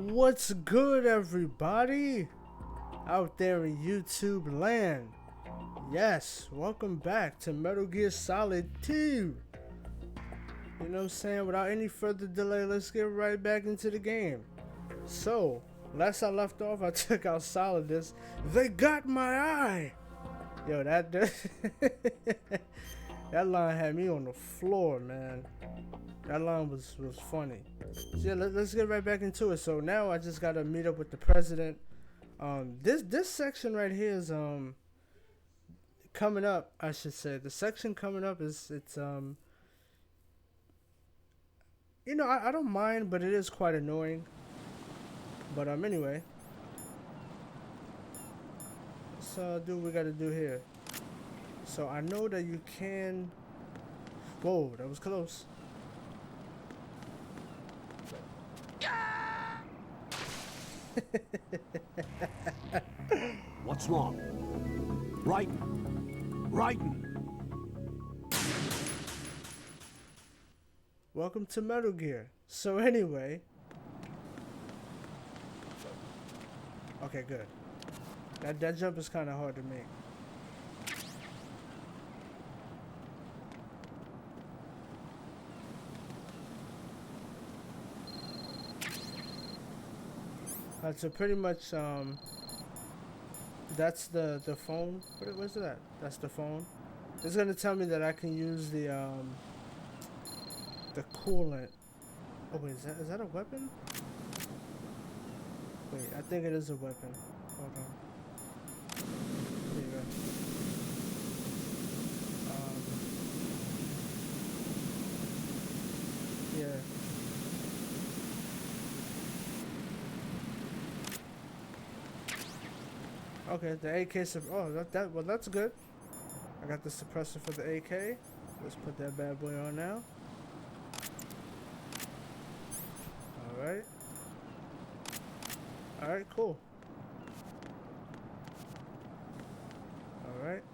What's good, everybody out there in YouTube land? Yes, welcome back to Metal Gear Solid 2. You know what I'm saying? Without any further delay, let's get right back into the game. So, last I left off, I took out Solidus. They got my eye! Yo, that that line had me on the floor, man. That line was funny. So yeah, let's get right back into it. So now I just gotta meet up with the president. This section right here is coming up. I should say the section coming up is you know, I don't mind, but it is quite annoying. But anyway, let's do what we gotta do here. So I know that you can. Whoa, that was close. What's wrong? Writing. Welcome to Metal Gear. So anyway. Okay, good. That jump is kind of hard to make. So pretty much, that's the phone. What is that? That's the phone. It's gonna tell me that I can use the coolant. Oh wait, is that a weapon? Wait, I think it is a weapon. Hold on. There you go. Yeah. Okay, the AK well, that's good. I got the suppressor for the AK. Let's put that bad boy on now. Alright. Alright, cool. Alright.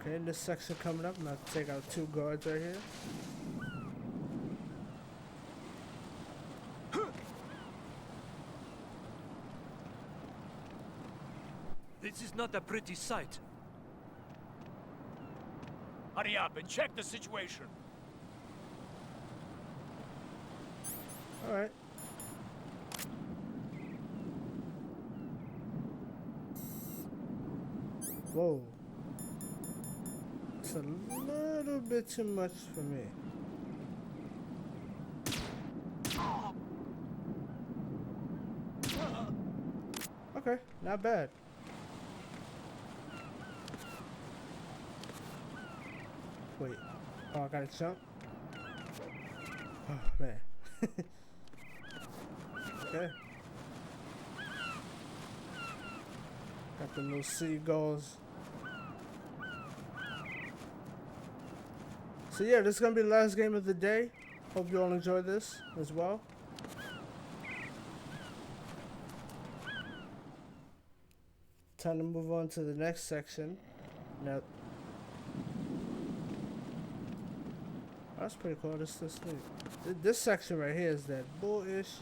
Okay, this section coming up. I'm gonna take out 2 guards right here. This is not a pretty sight. Hurry up and check the situation. Alright. Whoa. It's a little bit too much for me. Okay, not bad. Wait. Oh, I gotta jump? Oh, man. Okay. Got the little seagulls. So yeah, this is gonna be the last game of the day. Hope you all enjoy this as well. Time to move on to the next section. Now, that's pretty cool. This section right here is that bullish.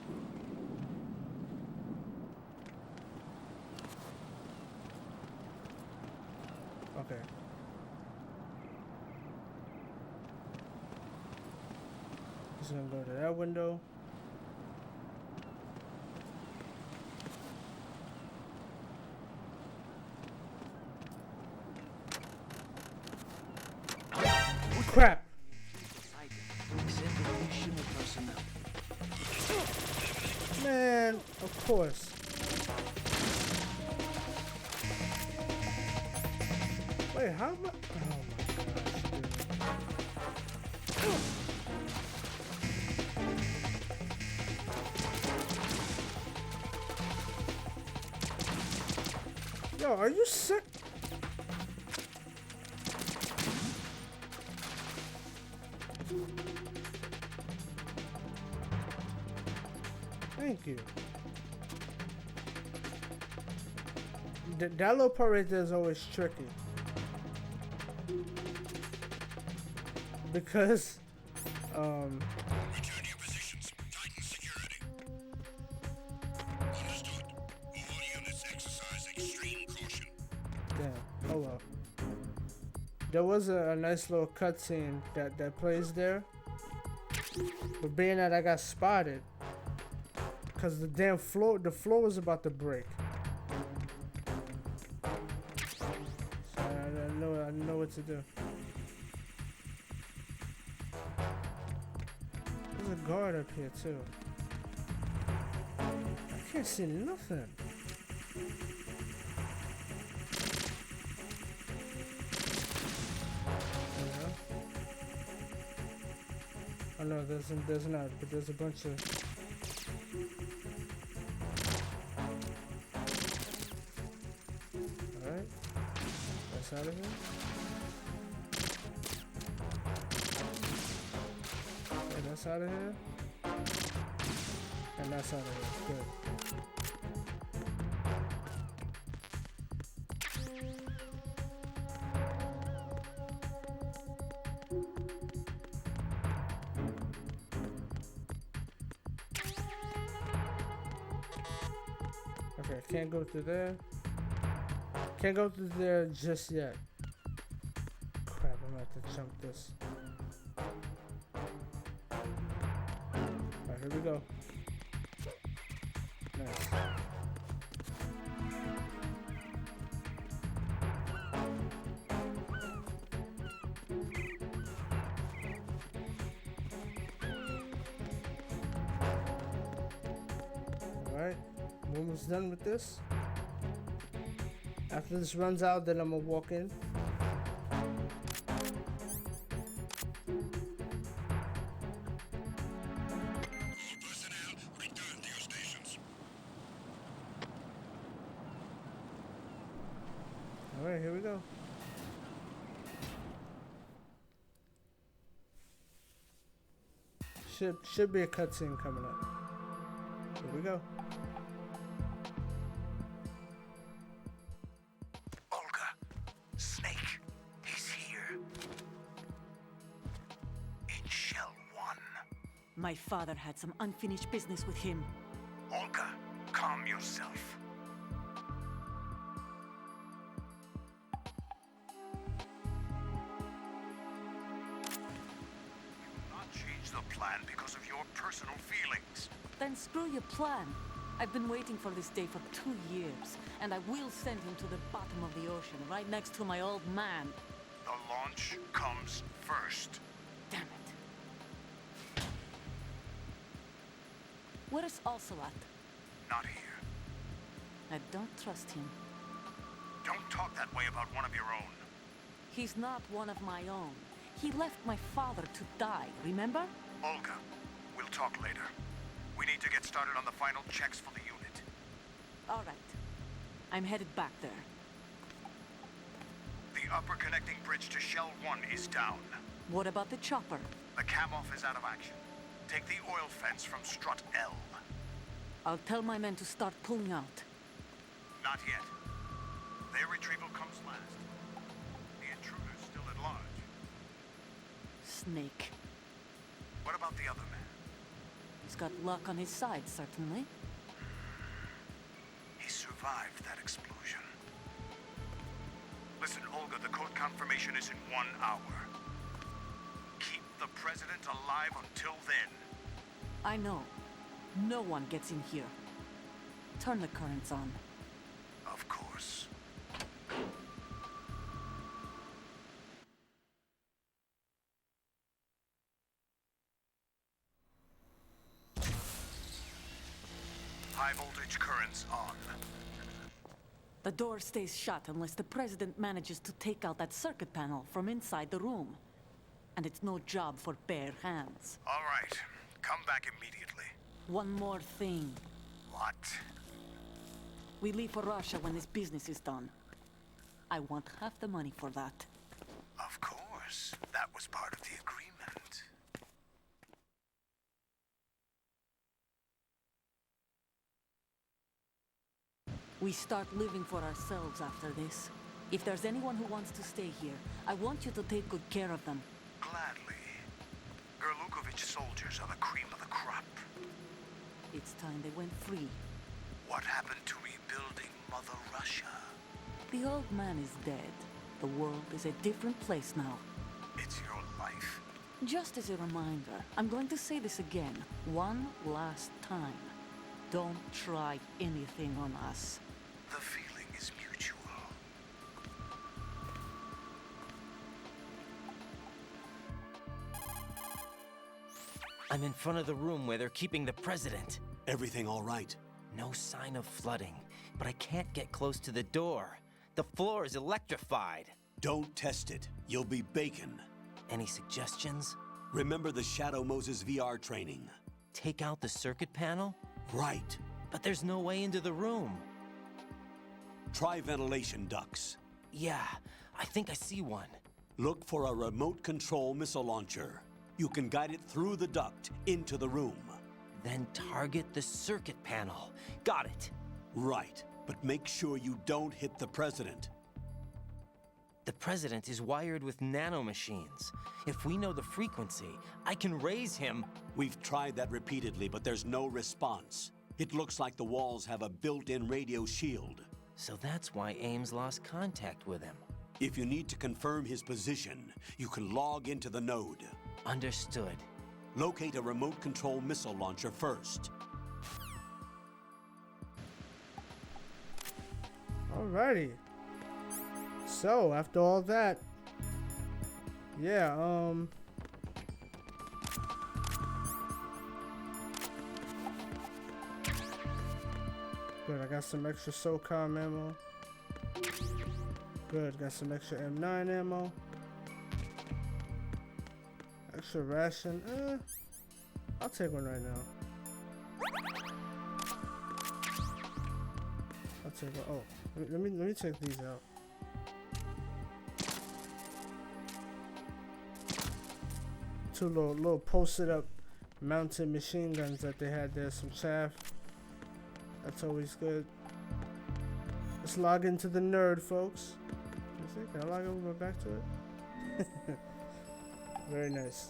Okay. Just gonna go to that window. Crap. Man, of course. Wait, how am I? Oh my gosh, dude. Yo, are you sick? Thank you. That little part right there is always tricky. because Return to your positions. Tighten security. Understood. All units exercise extreme caution. damn. Oh well. There was a nice little cutscene that plays there, but being that I got spotted, cause the floor was about to break. So I didn't know what to do. There's a guard up here too. I can't see nothing. Oh no, there's not, but there's a bunch of. Alright. That's out of here. Okay, that's out of here. And that's out of here. Good. Okay, can't go through there. Can't go through there just yet. Crap, I'm gonna have to jump this. Alright, here we go. Nice. Alright. Almost done with this. After this runs out, then I'm gonna walk in. All personnel, return to your stations. Alright, here we go. Should be a cutscene coming up. Here we go. Olga, Snake, he's here. In Shell 1. My father had some unfinished business with him. Olga, calm yourself. We will not change the plan because of your personal feelings. Then screw your plan. I've been waiting for this day for 2 years, and I will send him to the bottom of the ocean, right next to my old man. The launch comes first. Damn it. Where's Ocelot? Not here. I don't trust him. Don't talk that way about one of your own. He's not one of my own. He left my father to die, remember? Olga, we'll talk later. We need to get started on the final checks for the unit. All right. I'm headed back there. The upper connecting bridge to Shell 1 is down. What about the chopper? The cam-off is out of action. Take the oil fence from strut L. I'll tell my men to start pulling out. Not yet. Their retrieval comes last. The intruder's still at large. Snake. What about the other man? He's got luck on his side, certainly. He survived that explosion. Listen, Olga, the code confirmation is in 1 hour. Keep the president alive until then. I know. No one gets in here. Turn the currents on. Of course. High voltage currents on. The door stays shut unless the president manages to take out that circuit panel from inside the room. And it's no job for bare hands. All right. Come back immediately. One more thing. What? We leave for Russia when this business is done. I want half the money for that. Of course. That was part of the agreement. We start living for ourselves after this. If there's anyone who wants to stay here, I want you to take good care of them. Gladly. Average soldiers are the cream of the crop. It's time they went free. What happened to rebuilding Mother Russia? The old man is dead. The world is a different place now. It's your life. Just as a reminder, I'm going to say this again, one last time. Don't try anything on us. The feeling is mutual. I'm in front of the room where they're keeping the president. Everything all right? No sign of flooding, but I can't get close to the door. The floor is electrified. Don't test it. You'll be bacon. Any suggestions? Remember the Shadow Moses VR training? Take out the circuit panel? Right. But there's no way into the room. Try ventilation ducts. Yeah, I think I see one. Look for a remote control missile launcher. You can guide it through the duct into the room. Then target the circuit panel. Got it. Right, but make sure you don't hit the president. The president is wired with nanomachines. If we know the frequency, I can raise him. We've tried that repeatedly, but there's no response. It looks like the walls have a built-in radio shield. So that's why Ames lost contact with him. If you need to confirm his position, you can log into the node. Understood. Locate a remote control missile launcher first. Alrighty. So, after all that, yeah, good, I got some extra SOCOM ammo. Good, got some extra M9 ammo. Extra ration, I'll take one right now. I'll take one. Oh, let me take these out. Two little posted up mounted machine guns that they had there, some chaff. That's always good. Let's log into the nerd, folks. Can I log over back to it? Very nice.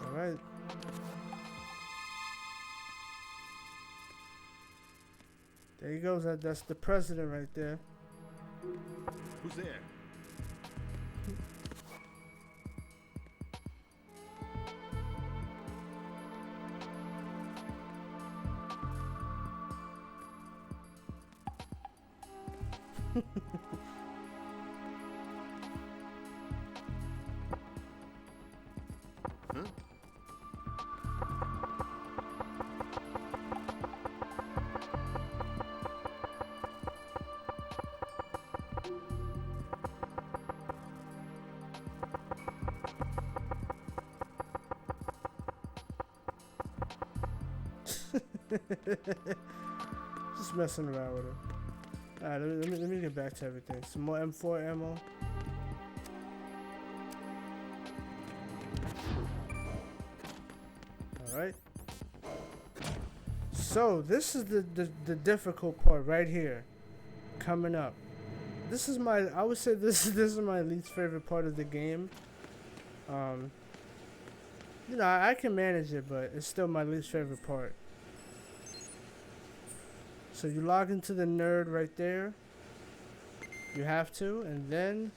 Alright. There he goes. That's the president right there. Who's there? Huh? Just messing around with him. Alright, let me get back to everything. Some more M4 ammo. Alright. So, this is the difficult part right here. Coming up. This is I would say this is my least favorite part of the game. You know, I can manage it, but it's still my least favorite part. So you log into the nerd right there. You have to, and then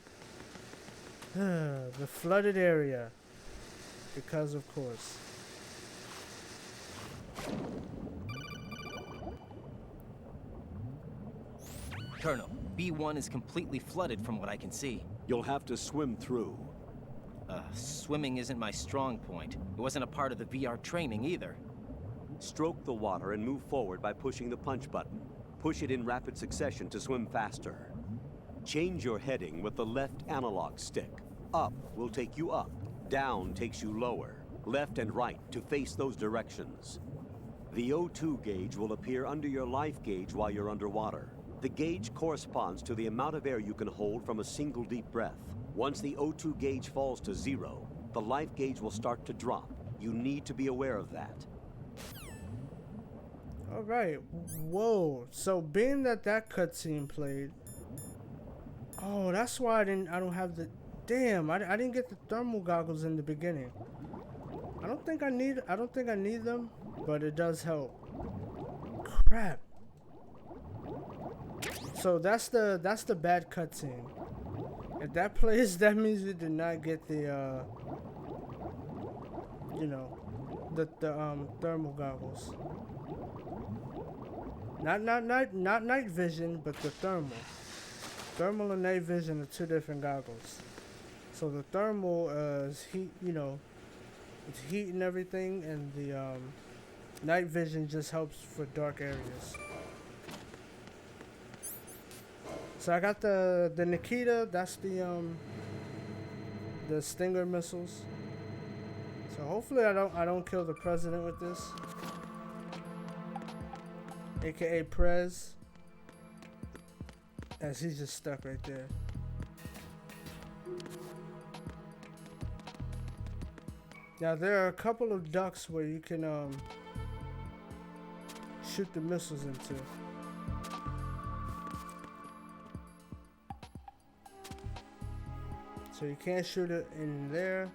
the flooded area. Because of course. Colonel, B1 is completely flooded from what I can see. You'll have to swim through. Swimming isn't my strong point. It wasn't a part of the VR training either. Stroke the water and move forward by pushing the punch button. Push it in rapid succession to swim faster. Change your heading with the left analog stick. Up will take you up. Down takes you lower. Left and right to face those directions. The O2 gauge will appear under your life gauge while you're underwater. The gauge corresponds to the amount of air you can hold from a single deep breath. Once the O2 gauge falls to 0, the life gauge will start to drop. You need to be aware of that. Alright, whoa. So being that cutscene played, Oh, that's why I don't have the... Damn, I didn't get the thermal goggles in the beginning. I don't think I need them, but it does help. Crap. So that's the bad cutscene. If that plays, that means we did not get the you know, the thermal goggles. Not night vision, but the thermal. Thermal and night vision are two different goggles. So the thermal is heat, you know, it's heat and everything, and the night vision just helps for dark areas. So I got the Nikita, that's the Stinger missiles. So hopefully I don't kill the president with this. AKA Prez. As he's just stuck right there. Now there are a couple of ducts where you can shoot the missiles into. So you can't shoot it in there.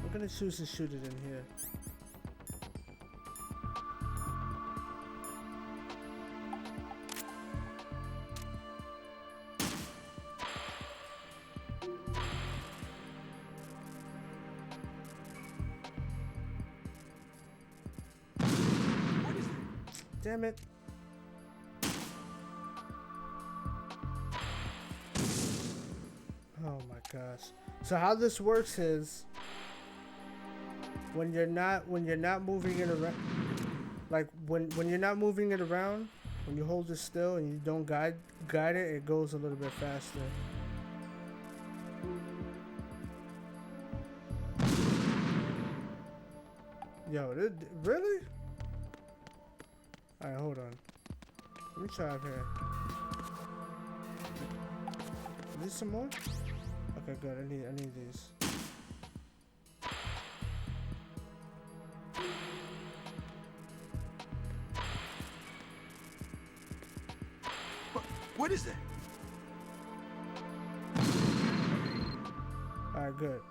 I'm gonna choose to shoot it in here. Damn it. Oh my gosh. So how this works is when you're not moving it around, like when you're not moving it around, when you hold it still and you don't guide it, it goes a little bit faster. Yo, really? Alright, hold on. Let me try up here. Is this some more? Okay, good. I need these. What is that? Alright, good.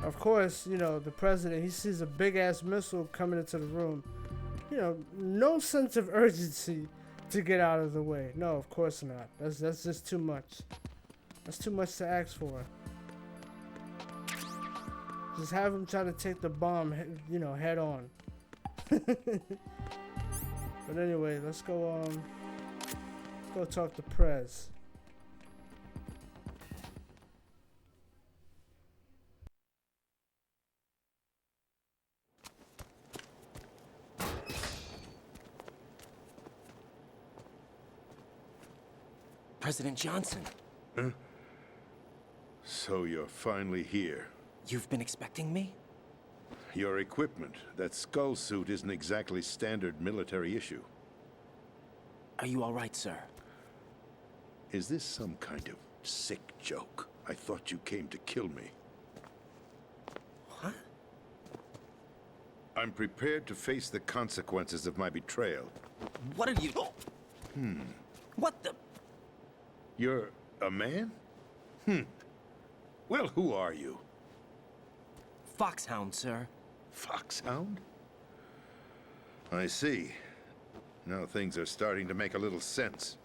Of course, you know, the president, he sees a big ass missile coming into the room. You know, no sense of urgency to get out of the way. No, of course not. That's just too much. That's too much to ask for. Just have him try to take the bomb, you know, head on. But anyway, let's go talk to Prez. President Johnson. Huh? So you're finally here. You've been expecting me? Your equipment, that skull suit isn't exactly standard military issue. Are you all right, sir? Is this some kind of sick joke? I thought you came to kill me. What? I'm prepared to face the consequences of my betrayal. What are you... What the... You're a man? Well, who are you? Foxhound, sir. Foxhound? I see. Now things are starting to make a little sense.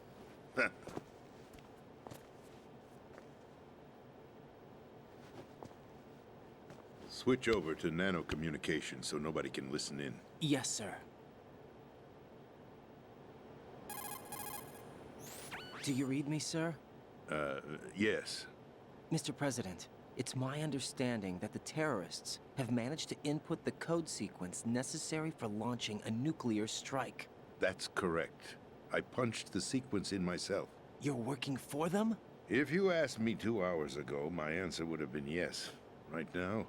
Switch over to nano communication so nobody can listen in. Yes, sir. Do you read me, sir? Yes. Mr. President, it's my understanding that the terrorists have managed to input the code sequence necessary for launching a nuclear strike. That's correct. I punched the sequence in myself. You're working for them? If you asked me 2 hours ago, my answer would have been yes. Right now,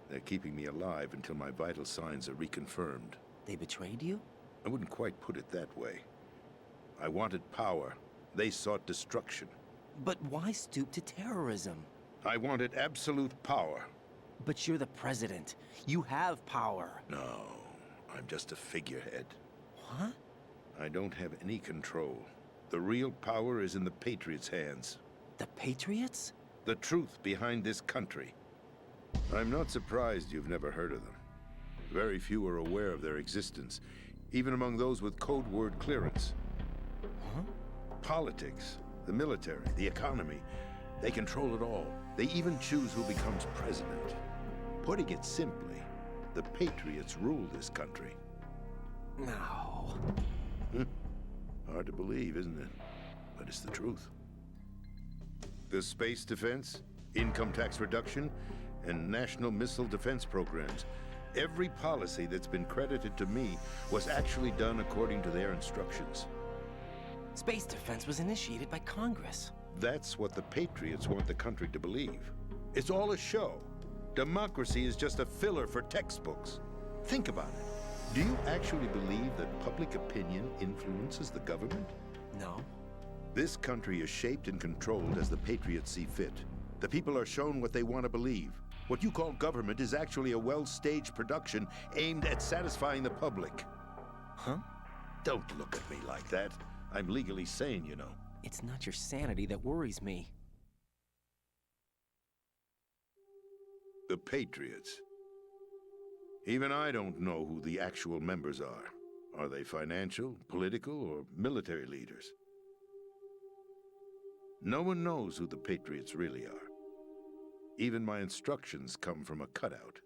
they're keeping me alive until my vital signs are reconfirmed. They betrayed you? I wouldn't quite put it that way. I wanted power. They sought destruction. But why stoop to terrorism? I wanted absolute power. But you're the president. You have power. No, I'm just a figurehead. What? I don't have any control. The real power is in the Patriots' hands. The Patriots? The truth behind this country. I'm not surprised you've never heard of them. Very few are aware of their existence, even among those with code word clearance. Huh? Politics, the military, the economy, they control it all. They even choose who becomes president. Putting it simply, the Patriots rule this country. No. Hard to believe, isn't it? But it's the truth. The space defense, income tax reduction, and national missile defense programs. Every policy that's been credited to me was actually done according to their instructions. Space defense was initiated by Congress. That's what the Patriots want the country to believe. It's all a show. Democracy is just a filler for textbooks. Think about it. Do you actually believe that public opinion influences the government? No. This country is shaped and controlled as the Patriots see fit. The people are shown what they want to believe. What you call government is actually a well-staged production aimed at satisfying the public. Huh? Don't look at me like that. I'm legally sane, you know. It's not your sanity that worries me. The Patriots. Even I don't know who the actual members are. Are they financial, political, or military leaders? No one knows who the Patriots really are. Even my instructions come from a cutout.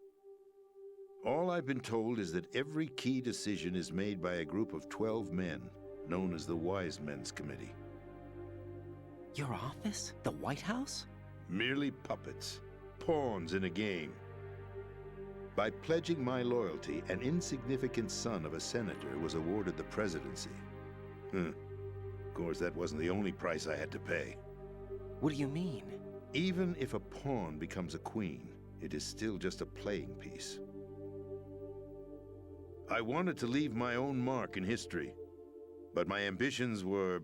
All I've been told is that every key decision is made by a group of 12 men, known as the Wise Men's Committee. Your office? The White House? Merely puppets, pawns in a game. By pledging my loyalty, an insignificant son of a senator was awarded the presidency. Of course, that wasn't the only price I had to pay. What do you mean? Even if a pawn becomes a queen, it is still just a playing piece. I wanted to leave my own mark in history, but my ambitions were...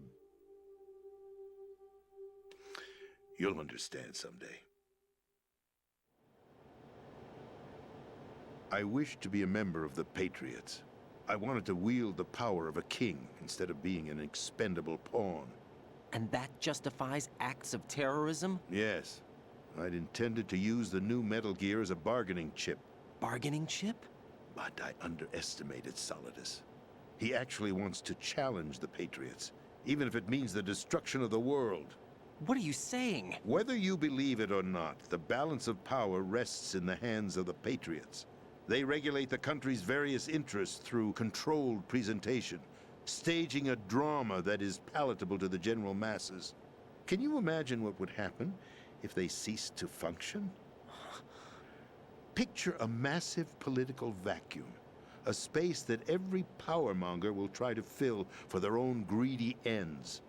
You'll understand someday. I wished to be a member of the Patriots. I wanted to wield the power of a king instead of being an expendable pawn. And that justifies acts of terrorism? Yes. I'd intended to use the new Metal Gear as a bargaining chip. Bargaining chip? But I underestimated Solidus. He actually wants to challenge the Patriots, even if it means the destruction of the world. What are you saying? Whether you believe it or not, the balance of power rests in the hands of the Patriots. They regulate the country's various interests through controlled presentation, staging a drama that is palatable to the general masses. Can you imagine what would happen if they ceased to function? Picture a massive political vacuum, a space that every powermonger will try to fill for their own greedy ends.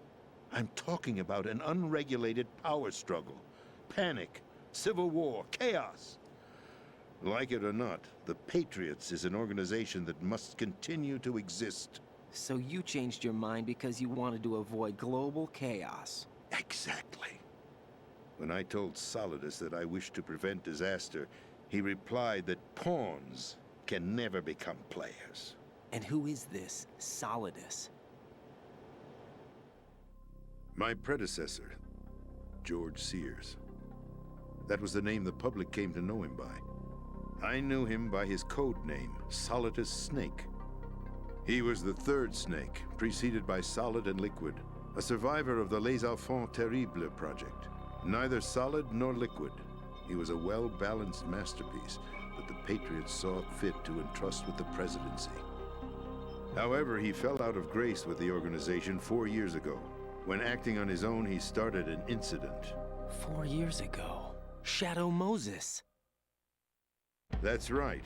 I'm talking about an unregulated power struggle, panic, civil war, chaos. Like it or not, the Patriots is an organization that must continue to exist. So you changed your mind because you wanted to avoid global chaos. Exactly. When I told Solidus that I wished to prevent disaster, he replied that pawns can never become players. And who is this Solidus? My predecessor, George Sears. That was the name the public came to know him by. I knew him by his code name, Solidus Snake. He was the third Snake, preceded by Solid and Liquid, a survivor of the Les Enfants Terribles project. Neither solid nor liquid. He was a well-balanced masterpiece that the Patriots saw fit to entrust with the presidency. However, he fell out of grace with the organization 4 years ago. When acting on his own, he started an incident. 4 years ago. Shadow Moses. That's right.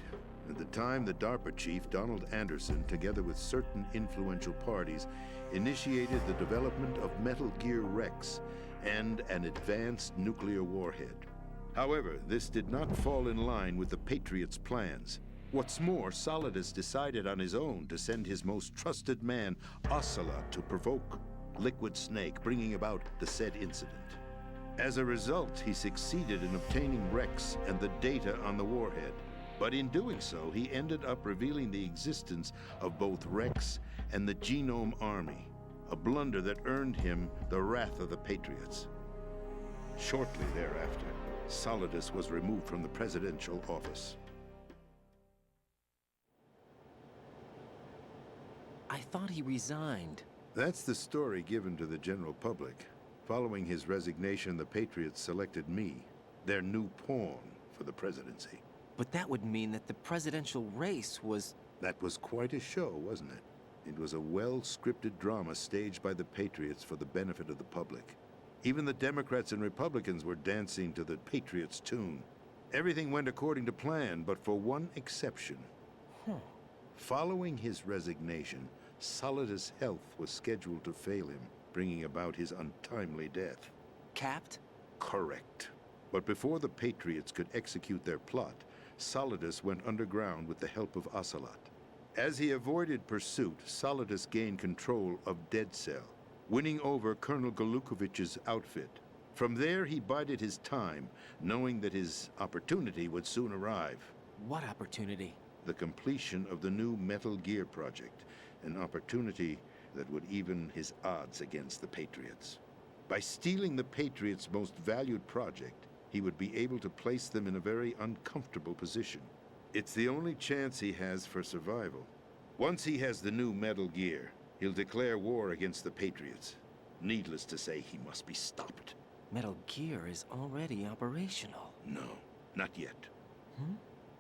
At the time, the DARPA chief, Donald Anderson, together with certain influential parties, initiated the development of Metal Gear Rex and an advanced nuclear warhead. However, this did not fall in line with the Patriots' plans. What's more, Solidus decided on his own to send his most trusted man, Ocelot, to provoke Liquid Snake, bringing about the said incident. As a result, he succeeded in obtaining Rex and the data on the warhead. But in doing so, he ended up revealing the existence of both Rex and the Genome Army, a blunder that earned him the wrath of the Patriots. Shortly thereafter, Solidus was removed from the presidential office. I thought he resigned. That's the story given to the general public. Following his resignation, the Patriots selected me, their new pawn for the presidency. But that would mean that the presidential race was... That was quite a show, wasn't it? It was a well-scripted drama staged by the Patriots for the benefit of the public. Even the Democrats and Republicans were dancing to the Patriots' tune. Everything went according to plan, but for one exception. Following his resignation, Solidus' health was scheduled to fail him, bringing about his untimely death. Capped? Correct. But before the Patriots could execute their plot, Solidus went underground with the help of Ocelot. As he avoided pursuit, Solidus gained control of Dead Cell, winning over Colonel Golukovich's outfit. From there, he bided his time, knowing that his opportunity would soon arrive. What opportunity? The completion of the new Metal Gear project, an opportunity that would even his odds against the Patriots. By stealing the Patriots' most valued project, he would be able to place them in a very uncomfortable position. It's the only chance he has for survival. Once he has the new Metal Gear, he'll declare war against the Patriots. Needless to say, he must be stopped. Metal Gear is already operational. No, not yet.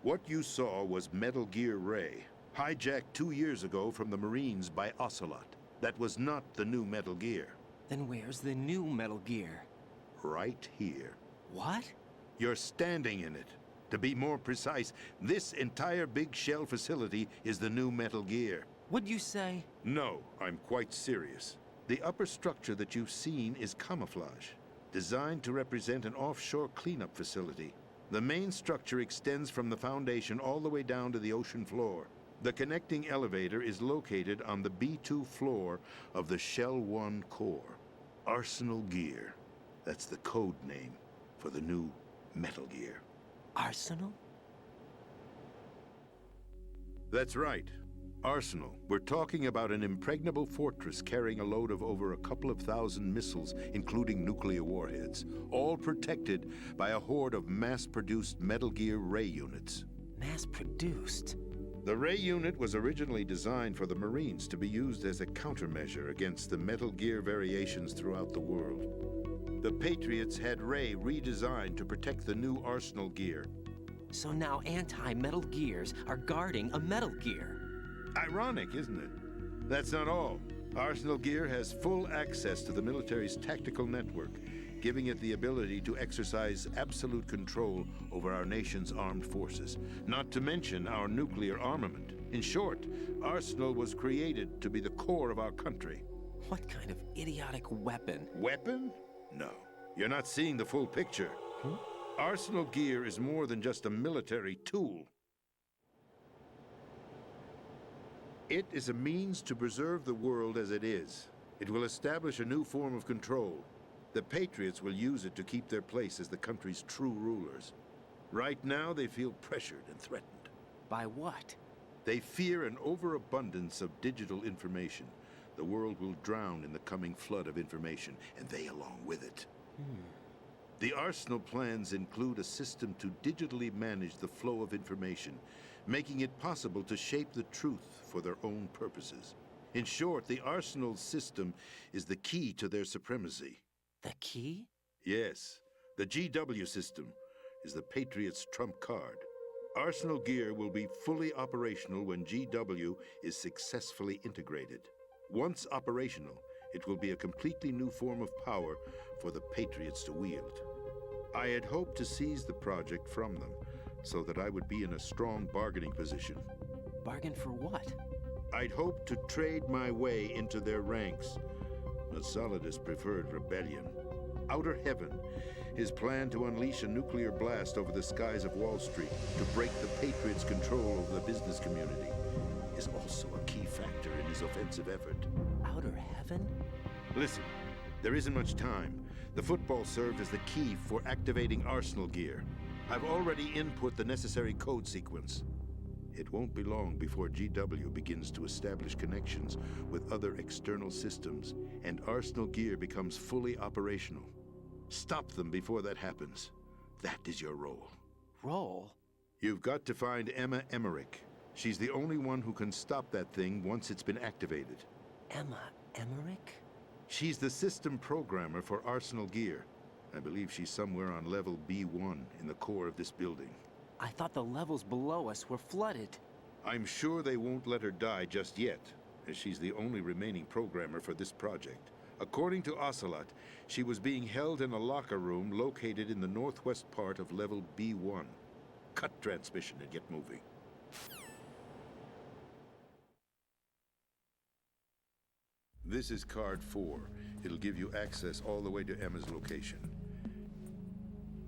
What you saw was Metal Gear Ray, hijacked 2 years ago from the Marines by Ocelot. That was not the new Metal Gear. Then where's the new Metal Gear? Right here. What? You're standing in it. To be more precise, this entire big shell facility is the new Metal Gear. What'd you say? No, I'm quite serious. The upper structure that you've seen is camouflage, designed to represent an offshore cleanup facility. The main structure extends from the foundation all the way down to the ocean floor. The connecting elevator is located on the B2 floor of the Shell 1 core. Arsenal Gear. That's the code name for the new Metal Gear. Arsenal? That's right. Arsenal. We're talking about an impregnable fortress carrying a load of over a couple of thousand missiles, including nuclear warheads, all protected by a horde of mass-produced Metal Gear Ray units. Mass-produced? The Ray unit was originally designed for the Marines to be used as a countermeasure against the Metal Gear variations throughout the world. The Patriots had Ray redesigned to protect the new Arsenal Gear. So now anti-Metal Gears are guarding a Metal Gear. Ironic, isn't it? That's not all. Arsenal Gear has full access to the military's tactical network, giving it the ability to exercise absolute control over our nation's armed forces, not to mention our nuclear armament. In short, Arsenal was created to be the core of our country. What kind of idiotic weapon? Weapon? No. You're not seeing the full picture. Arsenal Gear is more than just a military tool. It is a means to preserve the world as it is. It will establish a new form of control. The Patriots will use it to keep their place as the country's true rulers. Right now, they feel pressured and threatened. By what? They fear an overabundance of digital information. The world will drown in the coming flood of information, and they along with it. The Arsenal plans include a system to digitally manage the flow of information, making it possible to shape the truth for their own purposes. In short, the Arsenal system is the key to their supremacy. The key? Yes, the GW system is the Patriots' trump card. Arsenal Gear will be fully operational when GW is successfully integrated. Once operational, it will be a completely new form of power for the Patriots to wield. I had hoped to seize the project from them, so that I would be in a strong bargaining position. Bargain for what? I'd hoped to trade my way into their ranks, but Solidus preferred rebellion. Outer Heaven, his plan to unleash a nuclear blast over the skies of Wall Street to break the Patriots' control over the business community, is also a key factor in his offensive effort. Outer Heaven? Listen, there isn't much time. The football served as the key for activating Arsenal gear. I've already input the necessary code sequence. It won't be long before GW begins to establish connections with other external systems, and Arsenal gear becomes fully operational. Stop them before that happens. That is your role. Roll? You've got to find Emma Emmerich. She's the only one who can stop that thing once it's been activated. Emma Emmerich? She's the system programmer for Arsenal gear. I believe she's somewhere on level B1 in the core of this building. I thought the levels below us were flooded. I'm sure they won't let her die just yet, as she's the only remaining programmer for this project. According to Ocelot, she was being held in a locker room located in the northwest part of level B1. Cut transmission and get moving. This is card 4. It'll give you access all the way to Emma's location.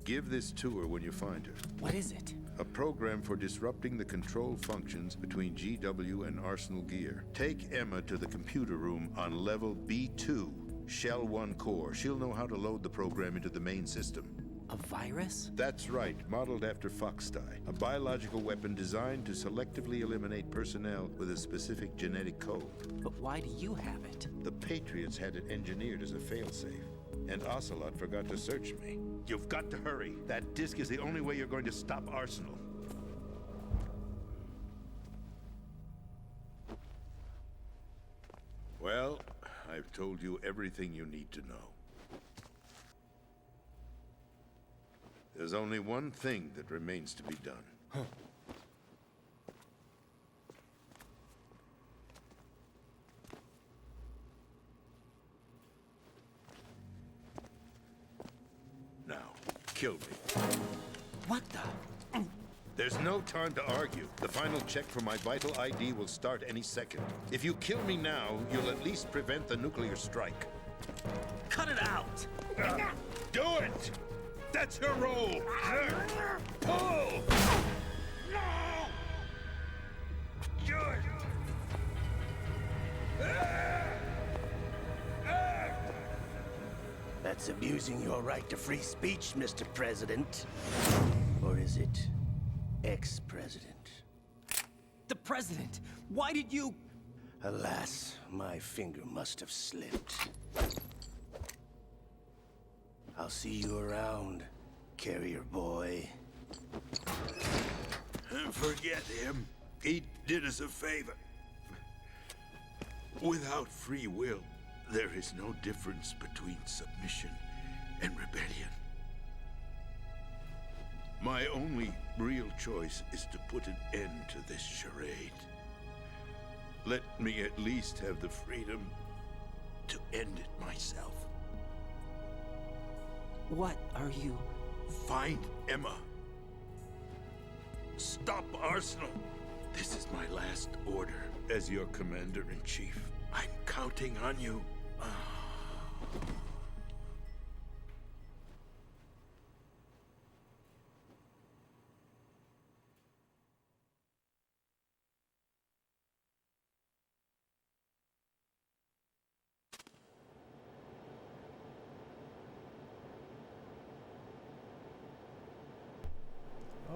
Give this to her when you find her. What is it? A program for disrupting the control functions between GW and Arsenal gear. Take Emma to the computer room on level B2, Shell 1 core. She'll know how to load the program into the main system. A virus? That's right, modeled after Foxdie, a biological weapon designed to selectively eliminate personnel with a specific genetic code. But why do you have it? The Patriots had it engineered as a failsafe, and Ocelot forgot to search me. You've got to hurry. That disk is the only way you're going to stop Arsenal. Well, I've told you everything you need to know. There's only one thing that remains to be done. Now, kill me. What the? There's no time to argue. The final check for my vital ID will start any second. If you kill me now, you'll at least prevent the nuclear strike. Cut it out! Do it! That's her role! Pull! No! Good! That's abusing your right to free speech, Mr. President. Or is it ex-president? The president! Why did you... Alas, my finger must have slipped. I'll see you around, carrier boy. Forget him. He did us a favor. Without free will, there is no difference between submission and rebellion. My only real choice is to put an end to this charade. Let me at least have the freedom to end it myself. What are you... Find Emma. Stop Arsenal. This is my last order as your commander-in-chief. I'm counting on you.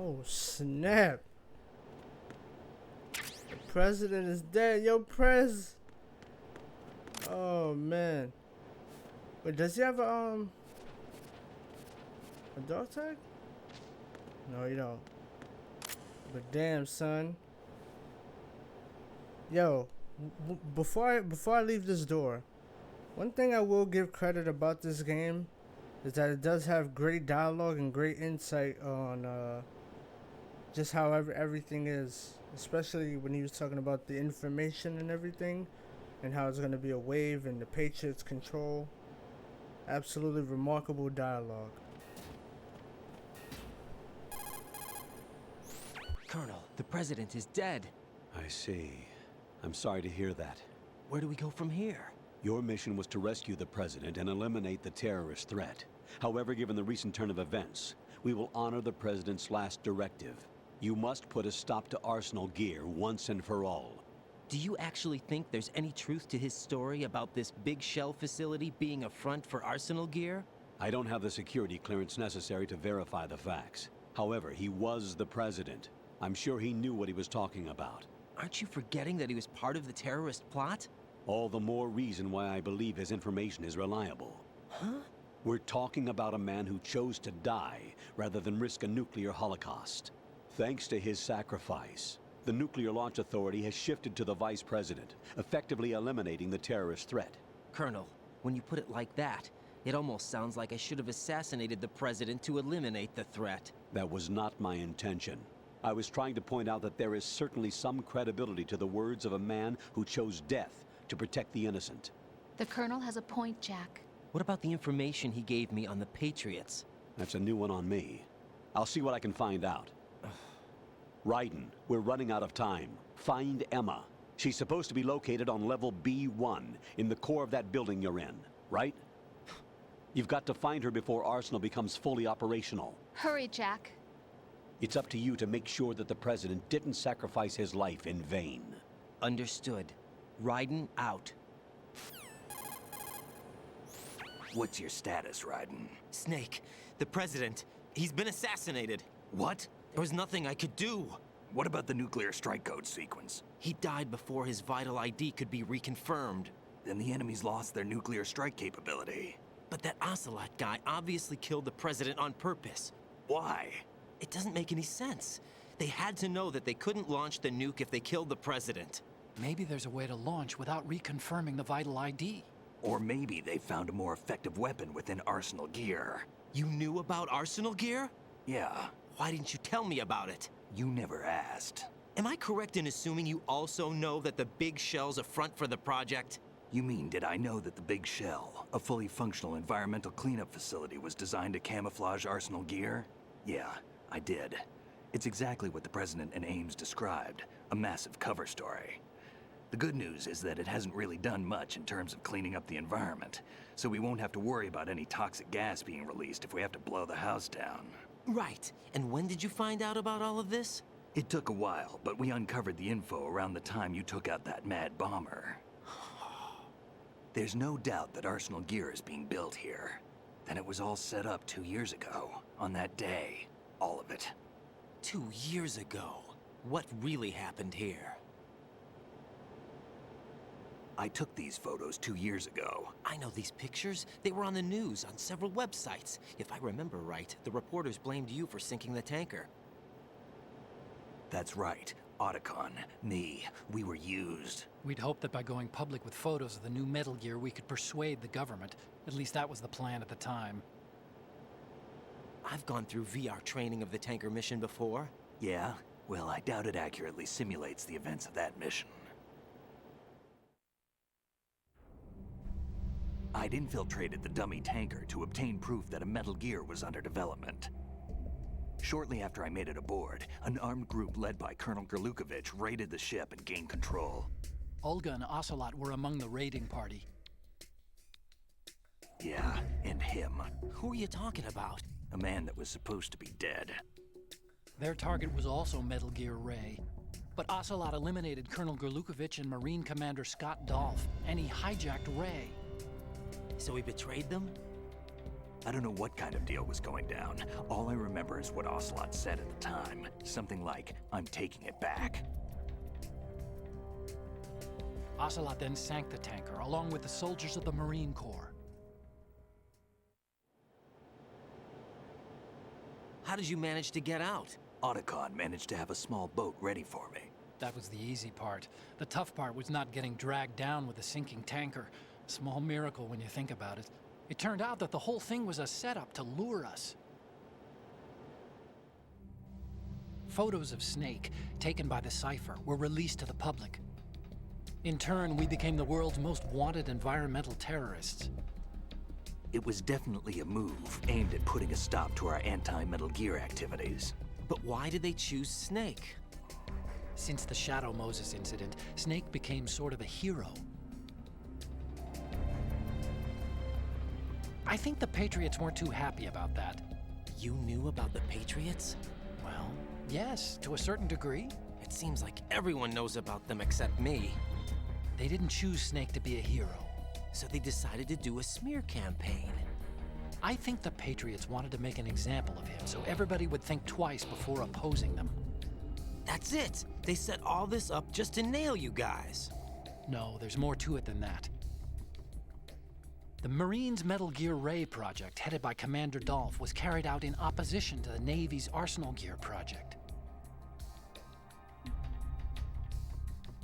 Oh, snap. The president is dead. Yo, Prez. Oh, man. Wait, does he have a dog tag? No, you don't. But damn, son. Yo, before I leave this door, one thing I will give credit about this game is that it does have great dialogue and great insight on just how everything is, especially when he was talking about the information and everything, and how it's going to be a wave and the Patriots control. Absolutely remarkable dialogue. Colonel, the president is dead. I see. I'm sorry to hear that. Where do we go from here? Your mission was to rescue the president and eliminate the terrorist threat. However, given the recent turn of events, we will honor the president's last directive. You must put a stop to Arsenal gear once and for all. Do you actually think there's any truth to his story about this big shell facility being a front for Arsenal gear? I don't have the security clearance necessary to verify the facts. However, he was the president. I'm sure he knew what he was talking about. Aren't you forgetting that he was part of the terrorist plot? All the more reason why I believe his information is reliable. Huh? We're talking about a man who chose to die rather than risk a nuclear holocaust. Thanks to his sacrifice, the Nuclear Launch Authority has shifted to the vice president, effectively eliminating the terrorist threat. Colonel, when you put it like that, it almost sounds like I should have assassinated the president to eliminate the threat. That was not my intention. I was trying to point out that there is certainly some credibility to the words of a man who chose death to protect the innocent. The Colonel has a point, Jack. What about the information he gave me on the Patriots? That's a new one on me. I'll see what I can find out. Raiden, we're running out of time. Find Emma. She's supposed to be located on level B1, in the core of that building you're in, right? You've got to find her before Arsenal becomes fully operational. Hurry, Jack. It's up to you to make sure that the president didn't sacrifice his life in vain. Understood. Raiden out. What's your status, Raiden? Snake, the president, he's been assassinated. What? There was nothing I could do. What about the nuclear strike code sequence? He died before his vital ID could be reconfirmed. Then the enemy's lost their nuclear strike capability. But that Ocelot guy obviously killed the president on purpose. Why? It doesn't make any sense. They had to know that they couldn't launch the nuke if they killed the president. Maybe there's a way to launch without reconfirming the vital ID. Or maybe they found a more effective weapon within Arsenal gear. You knew about Arsenal gear? Yeah. Why didn't you tell me about it? You never asked. Am I correct in assuming you also know that the Big Shell's a front for the project? You mean, did I know that the Big Shell, a fully functional environmental cleanup facility, was designed to camouflage Arsenal gear? Yeah, I did. It's exactly what the President and Ames described, a massive cover story. The good news is that it hasn't really done much in terms of cleaning up the environment, so we won't have to worry about any toxic gas being released if we have to blow the house down. Right. And when did you find out about all of this? It took a while, but we uncovered the info around the time you took out that mad bomber. There's no doubt that Arsenal gear is being built here. Then it was all set up 2 years ago, on that day. All of it. 2 years ago? What really happened here? I took these photos 2 years ago. I know these pictures. They were on the news, on several websites. If I remember right, the reporters blamed you for sinking the tanker. That's right. Otacon, me, we were used. We'd hoped that by going public with photos of the new Metal Gear, we could persuade the government. At least that was the plan at the time. I've gone through VR training of the tanker mission before. Yeah? Well, I doubt it accurately simulates the events of that mission. I'd infiltrated the dummy tanker to obtain proof that a Metal Gear was under development. Shortly after I made it aboard, an armed group led by Colonel Gerlukovich raided the ship and gained control. Olga and Ocelot were among the raiding party. Yeah, and him. Who are you talking about? A man that was supposed to be dead. Their target was also Metal Gear Ray. But Ocelot eliminated Colonel Gerlukovich and Marine Commander Scott Dolph, and he hijacked Ray. So he betrayed them? I don't know what kind of deal was going down. All I remember is what Ocelot said at the time. Something like, "I'm taking it back." Ocelot then sank the tanker, along with the soldiers of the Marine Corps. How did you manage to get out? Otacon managed to have a small boat ready for me. That was the easy part. The tough part was not getting dragged down with a sinking tanker. A small miracle when you think about it. It turned out that the whole thing was a setup to lure us. Photos of Snake, taken by the Cypher, were released to the public. In turn, we became the world's most wanted environmental terrorists. It was definitely a move aimed at putting a stop to our anti-Metal Gear activities. But why did they choose Snake? Since the Shadow Moses incident, Snake became sort of a hero. I think the Patriots weren't too happy about that. You knew about the Patriots? Well, yes, to a certain degree. It seems like everyone knows about them except me. They didn't choose Snake to be a hero. So they decided to do a smear campaign. I think the Patriots wanted to make an example of him so everybody would think twice before opposing them. That's it! They set all this up just to nail you guys. No, there's more to it than that. The Marines' Metal Gear Ray project, headed by Commander Dolph, was carried out in opposition to the Navy's Arsenal Gear project.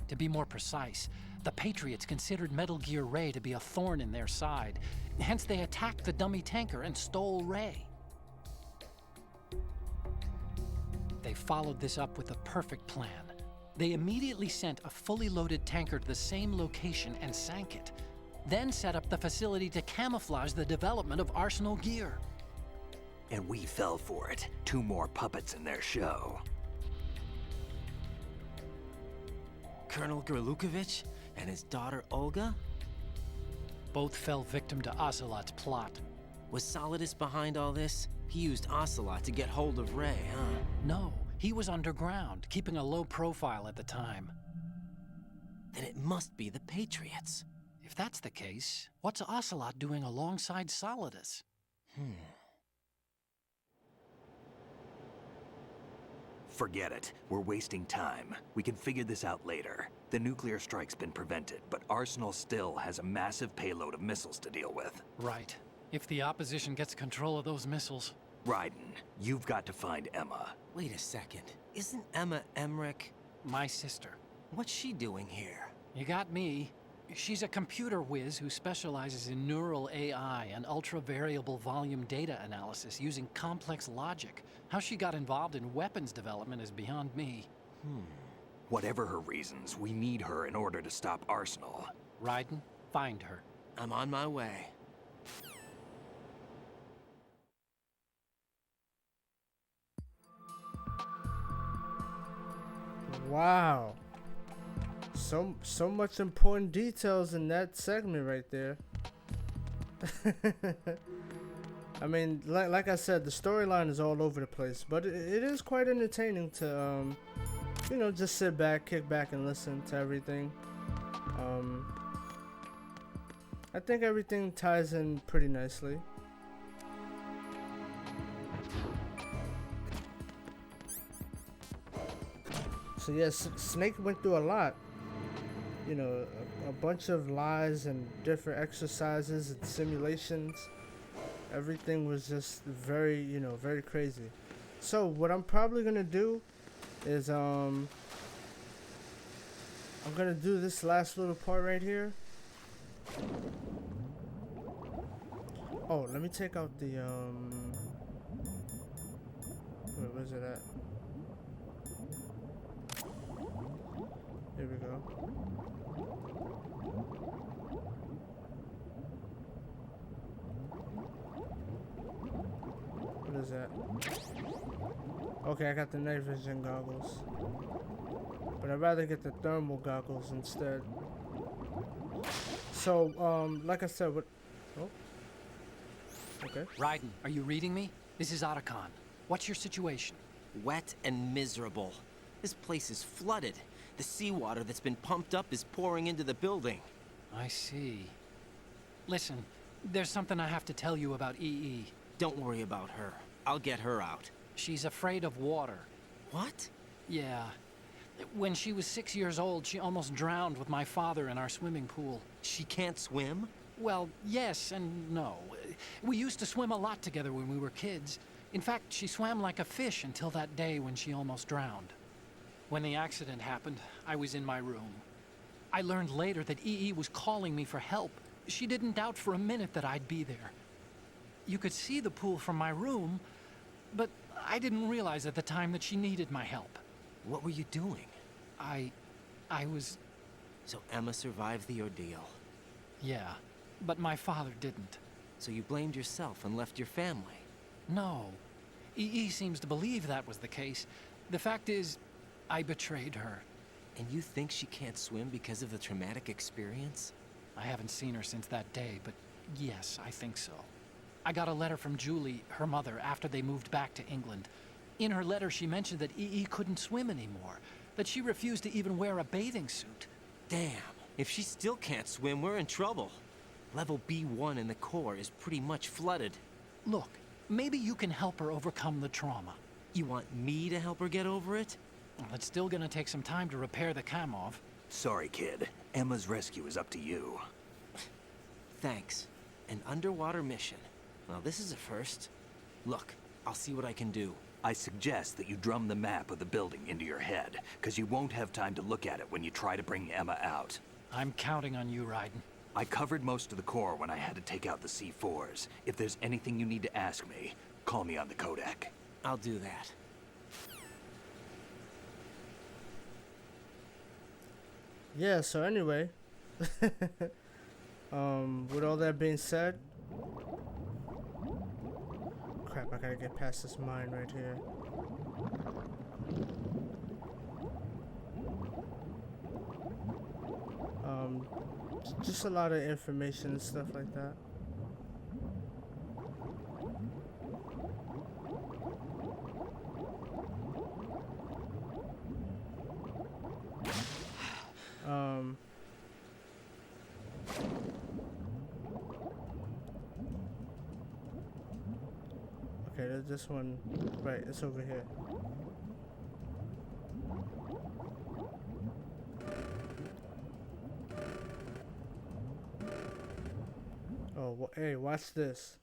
To be more precise, the Patriots considered Metal Gear Ray to be a thorn in their side. Hence, they attacked the dummy tanker and stole Ray. They followed this up with a perfect plan. They immediately sent a fully loaded tanker to the same location and sank it, then set up the facility to camouflage the development of Arsenal Gear. And we fell for it. 2 more puppets in their show. Colonel Gerlukovich and his daughter Olga? Both fell victim to Ocelot's plot. Was Solidus behind all this? He used Ocelot to get hold of Ray, huh? No, he was underground, keeping a low profile at the time. Then it must be the Patriots. If that's the case, what's Ocelot doing alongside Solidus? Forget it. We're wasting time. We can figure this out later. The nuclear strike's been prevented, but Arsenal still has a massive payload of missiles to deal with. Right. If the opposition gets control of those missiles... Raiden, you've got to find Emma. Wait a second. Isn't Emma Emmerich... my sister? What's she doing here? You got me. She's a computer whiz who specializes in neural AI and ultra-variable volume data analysis using complex logic. How she got involved in weapons development is beyond me. Whatever her reasons, we need her in order to stop Arsenal. Raiden, find her. I'm on my way. Wow. So much important details in that segment right there. I mean, like I said, the storyline is all over the place, but it is quite entertaining to, you know, just sit back, kick back, and listen to everything. I think everything ties in pretty nicely. So yes, Snake went through a lot. You know, a bunch of lies and different exercises and simulations. Everything was just very, you know, very crazy. So what I'm probably gonna do is I'm gonna do this last little part right here. Oh, let me take out the wait, where's it at? Here we go. What is that? Okay, I got the night vision goggles. But I'd rather get the thermal goggles instead. So, like I said, what... Oh. Okay. Raiden, are you reading me? This is Otacon. What's your situation? Wet and miserable. This place is flooded. The seawater that's been pumped up is pouring into the building. I see. Listen, there's something I have to tell you about EE. Don't worry about her. I'll get her out. She's afraid of water. What? Yeah. When she was 6 years old, she almost drowned with my father in our swimming pool. She can't swim? Well, yes and no. We used to swim a lot together when we were kids. In fact, she swam like a fish until that day when she almost drowned. When the accident happened, I was in my room. I learned later that EE was calling me for help. She didn't doubt for a minute that I'd be there. You could see the pool from my room, but I didn't realize at the time that she needed my help. What were you doing? I was... So Emma survived the ordeal? Yeah, but my father didn't. So you blamed yourself and left your family? No. EE seems to believe that was the case. The fact is, I betrayed her. And you think she can't swim because of the traumatic experience? I haven't seen her since that day, but yes, I think so. I got a letter from Julie, her mother, after they moved back to England. In her letter, she mentioned that EE couldn't swim anymore, that she refused to even wear a bathing suit. Damn, if she still can't swim, we're in trouble. Level B1 in the core is pretty much flooded. Look, maybe you can help her overcome the trauma. You want me to help her get over it? Well, it's still gonna take some time to repair the Kamov. Sorry, kid. Emma's rescue is up to you. Thanks. An underwater mission. Well, this is a first. Look, I'll see what I can do. I suggest that you drum the map of the building into your head, because you won't have time to look at it when you try to bring Emma out. I'm counting on you, Raiden. I covered most of the core when I had to take out the C4s. If there's anything you need to ask me, call me on the Kodak. I'll do that. Yeah, so anyway, with all that being said, crap, I gotta get past this mine right here. Just a lot of information and stuff like that. Okay, there's this one, right, it's over here. Oh, hey, watch this.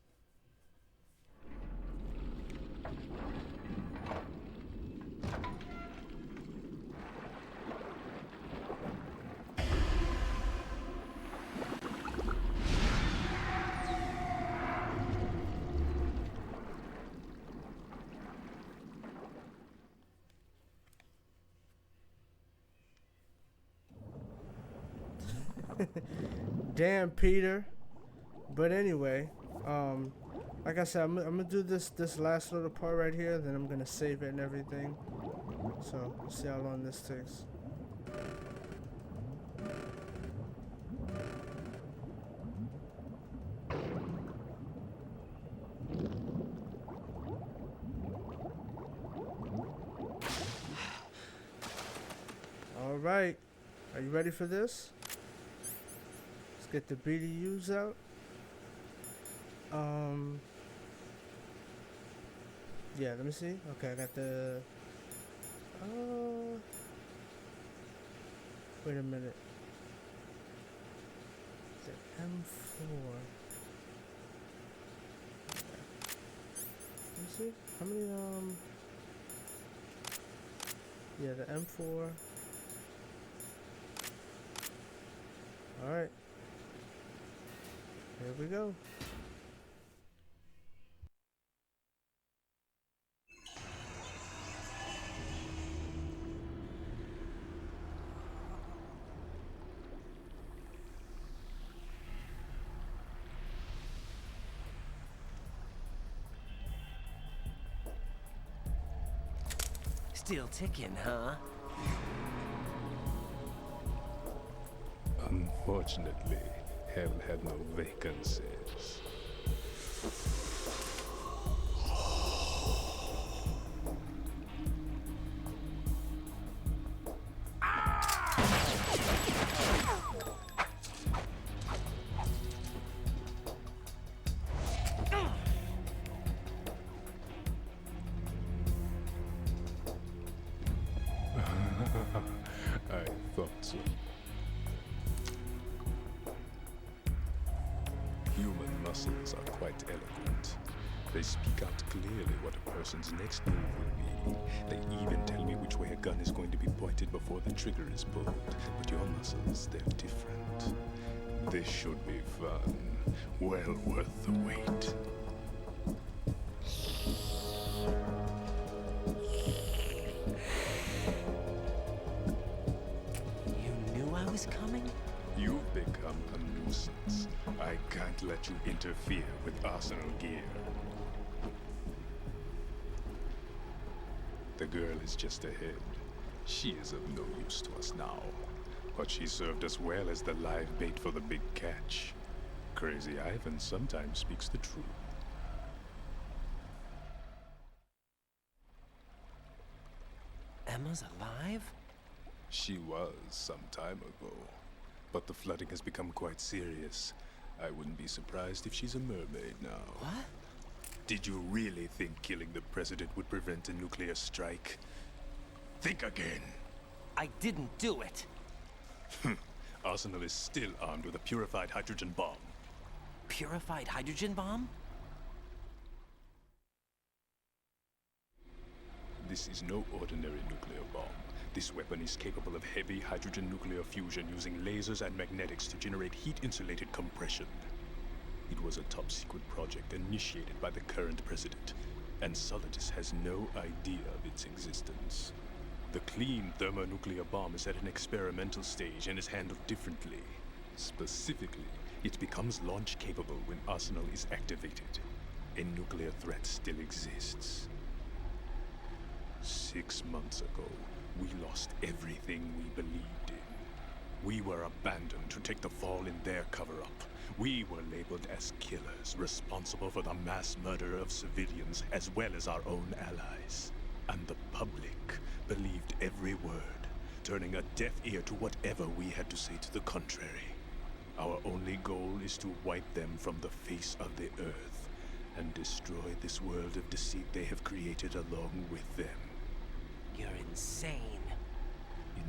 Damn, Peter. But anyway, like I said, I'm gonna do this last little part right here, then I'm gonna save it and everything. So we'll see how long this takes. All right, are you ready for this? Let's get the BDUs out. Yeah, let me see. Okay, I got the wait a minute. The M4. Let me see. How many yeah, the M4. Alright. Here we go. Still ticking, huh? Unfortunately, hell had no vacancies. I thought so. Human muscles are quite eloquent. They speak out clearly what a person's next move will be. They even tell me which way a gun is going to be pointed before the trigger is pulled. But your muscles, they're different. This should be fun. Well worth the wait. You knew I was coming? You've become a nuisance. I can't let you interfere with arsenal gear. The girl is just ahead. She is of no use to us now. But she served us well as the live bait for the big catch. Crazy Ivan sometimes speaks the truth. Emma's alive? She was some time ago. But the flooding has become quite serious. I wouldn't be surprised if she's a mermaid now. What? Did you really think killing the president would prevent a nuclear strike? Think again. I didn't do it. Arsenal is still armed with a purified hydrogen bomb. Purified hydrogen bomb? This is no ordinary nuclear bomb. This weapon is capable of heavy hydrogen nuclear fusion using lasers and magnetics to generate heat-insulated compression. It was a top-secret project initiated by the current president, and Solidus has no idea of its existence. The clean thermonuclear bomb is at an experimental stage and is handled differently. Specifically, it becomes launch-capable when Arsenal is activated. A nuclear threat still exists. 6 months ago, we lost everything we believed in. We were abandoned to take the fall in their cover-up. We were labeled as killers, responsible for the mass murder of civilians as well as our own allies. And the public believed every word, turning a deaf ear to whatever we had to say to the contrary. Our only goal is to wipe them from the face of the earth and destroy this world of deceit they have created along with them. You're insane.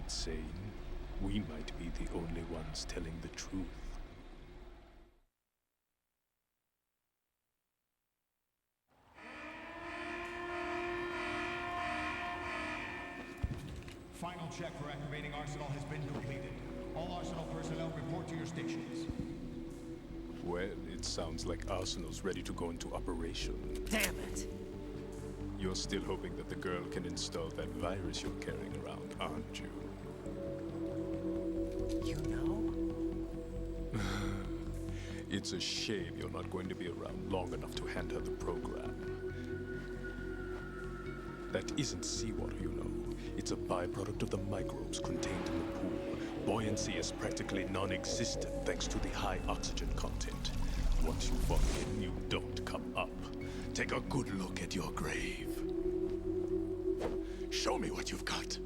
Insane? We might be the only ones telling the truth. Final check for activating Arsenal has been completed. All Arsenal personnel report to your stations. Well, it sounds like Arsenal's ready to go into operation. Damn it! You're still hoping that the girl can install that virus you're carrying around, aren't you? You know? It's a shame you're not going to be around long enough to hand her the program. That isn't seawater, you know. It's a byproduct of the microbes contained in the pool. Buoyancy is practically non-existent thanks to the high oxygen content. Once you fall in, you don't come up. Take a good look at your grave. Show me what you've got.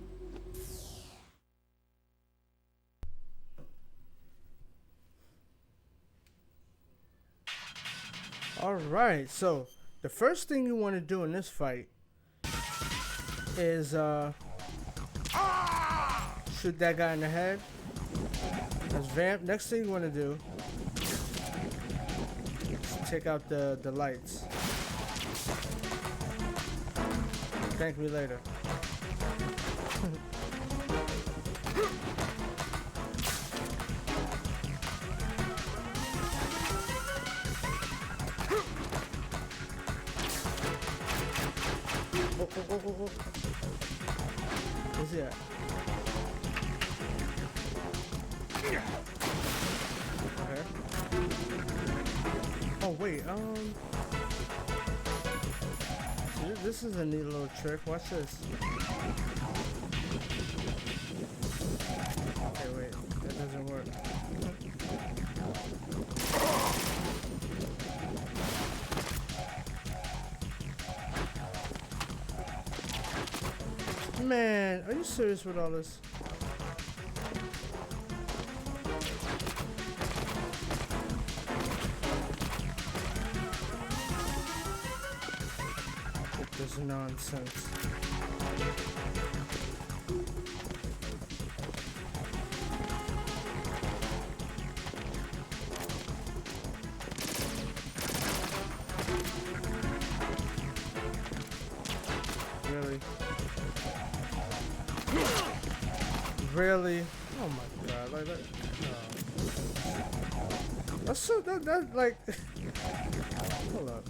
Alright, so the first thing you want to do in this fight is shoot that guy in the head. That's vamp. Next thing you want to do is take out the lights. Thank me later. Oh. Where's he at? Okay. Oh wait, see, this is a neat little trick. Watch this. Okay, wait, that doesn't work. Man, are you serious with all this? This is nonsense. Really? Really? Oh my god! Like that? No. That's so that like. Hold up.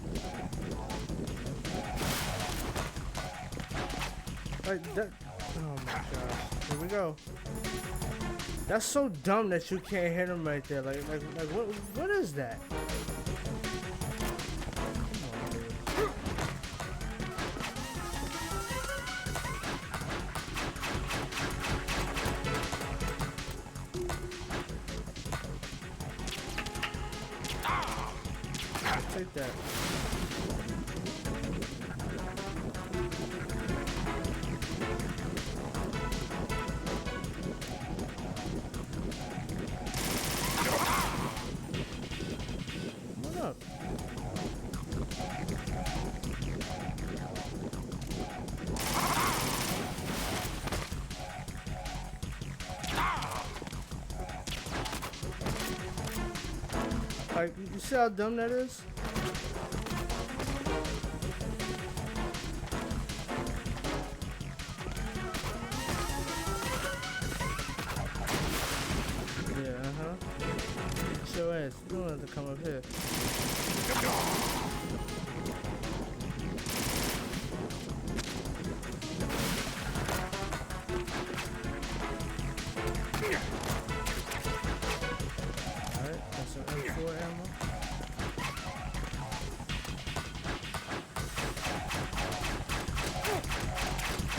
Like that. Oh my god! Here we go. That's so dumb that you can't hit him right there. Like what is that? Take that. What up? Like, you see how dumb that is? Yeah, It's your ass. You don't have to come up here. Alright, got some M4 ammo.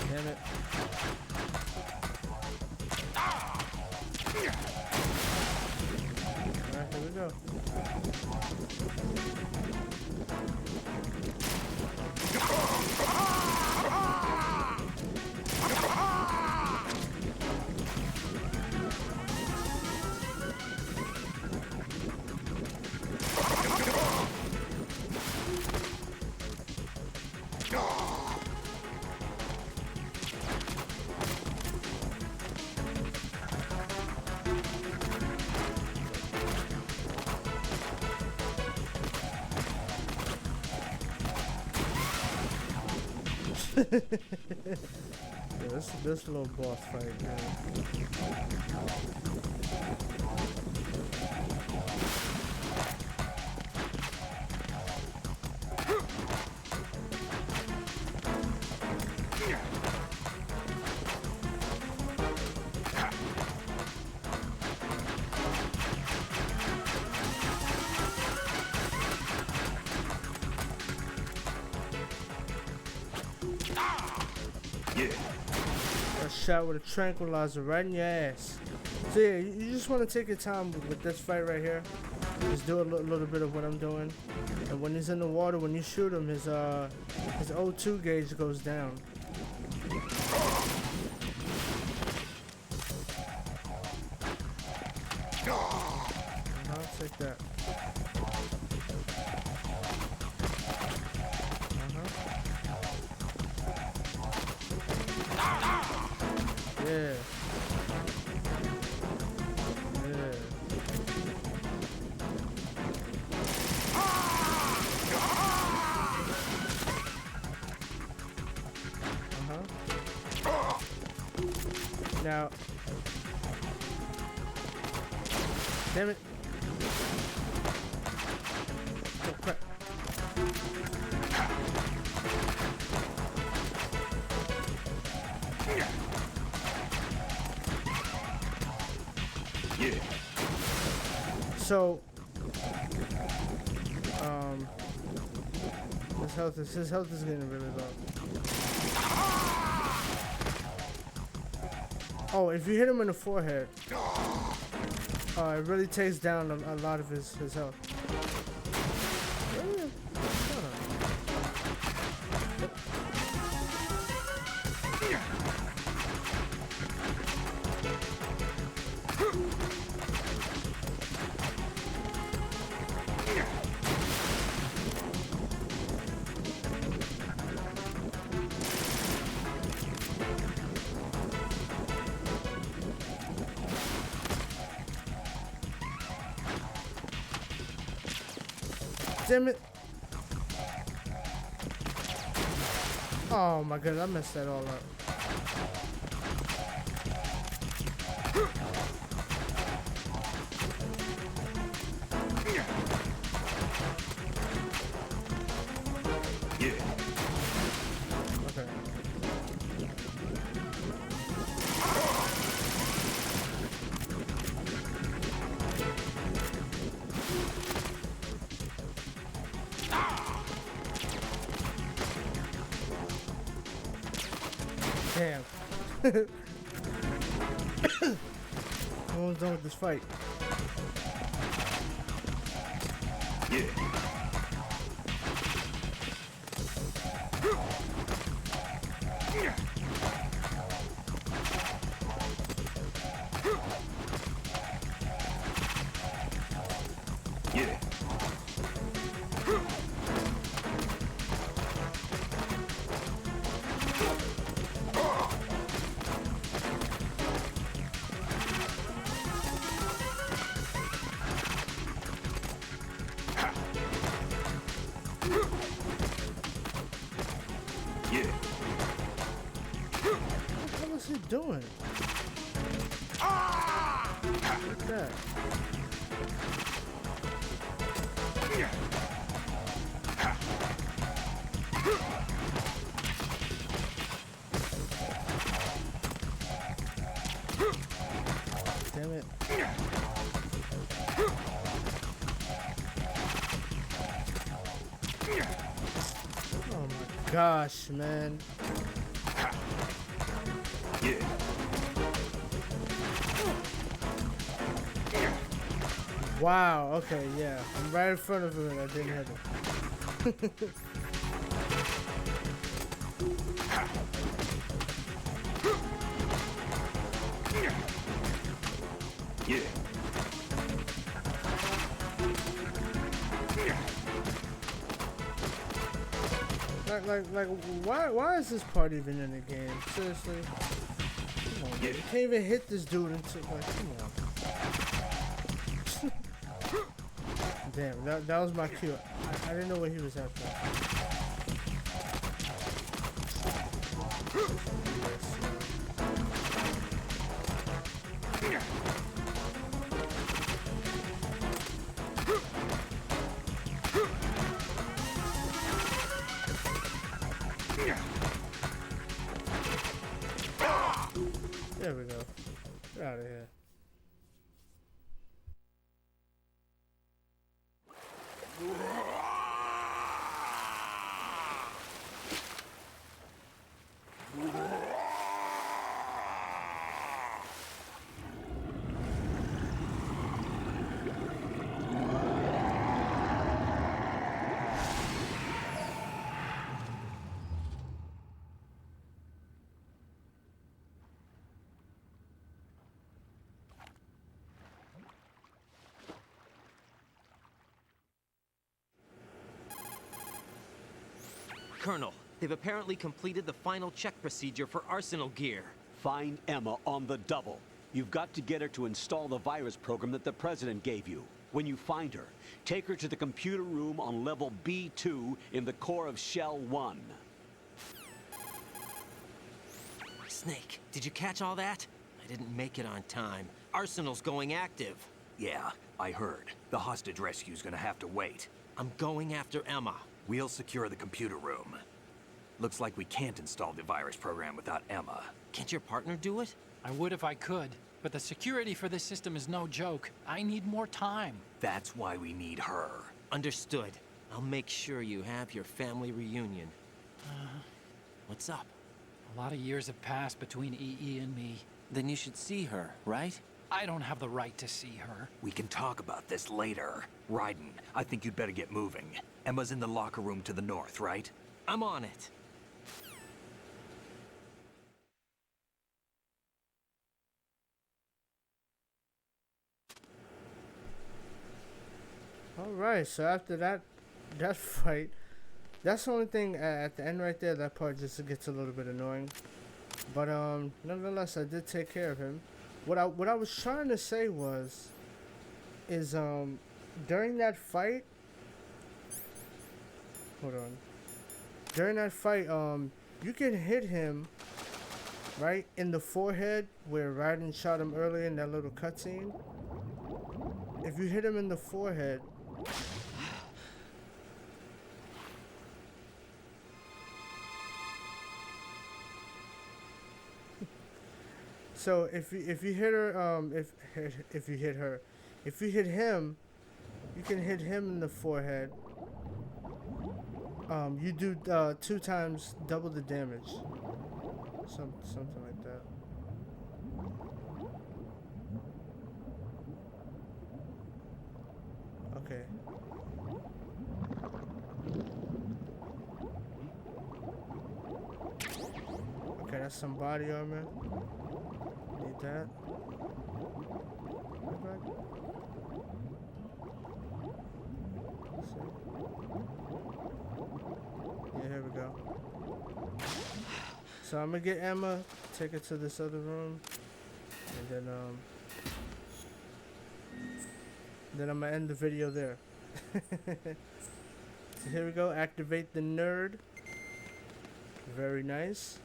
Damn it. Alright, here we go. Yeah, this little boss fight, man. A shot with a tranquilizer right in your ass. So yeah, you just want to take your time with this fight right here. Just do a little bit of what I'm doing. And when he's in the water, when you shoot him, his O2 gauge goes down. I'll take that. Yeah. Yeah. Now. Damn it. Oh, crap. So, his health is getting really low. Oh, if you hit him in the forehead, it really takes down a lot of his health. Damn it. Oh my god, I messed that all up. Okay. Damn. I'm almost done with this fight. doing? What's that? Damn it. Oh my gosh, man. Wow, okay, yeah. I'm right in front of him and I didn't hit him. Like, why is this part even in the game? Seriously? Come on, you can't even hit this dude until, like, come on. Damn, that was my cue. I didn't know what he was after. There we go. Get out of here. Colonel, they've apparently completed the final check procedure for arsenal gear. Find Emma on the double. You've got to get her to install the virus program that the President gave you. When you find her, take her to the computer room on level B2 in the core of Shell 1. Snake, did you catch all that? I didn't make it on time. Arsenal's going active. Yeah, I heard. The hostage rescue's gonna have to wait. I'm going after Emma. We'll secure the computer room. Looks like we can't install the virus program without Emma. Can't your partner do it? I would if I could, but the security for this system is no joke. I need more time. That's why we need her. Understood. I'll make sure you have your family reunion. What's up? A lot of years have passed between EE and me. Then you should see her, right? I don't have the right to see her. We can talk about this later. Raiden, I think you'd better get moving. Emma's in the locker room to the north, right? I'm on it. Alright, so after that fight, that's the only thing at the end right there. That part just gets a little bit annoying. But nonetheless, I did take care of him. What I was trying to say is during that fight, hold on. During that fight, you can hit him right in the forehead where Raiden shot him earlier in that little cutscene. If you hit him in the forehead, so if you hit her, if you hit her, if you hit him, you can hit him in the forehead. You do 2 times double the damage. Something like that. Okay. Okay, that's some body armor. Need that. Right. Let's see. Yeah, here we go. So I'm gonna get Emma, take her to this other room, and then I'm gonna end the video there. So here we go. Activate the nerd. Very nice.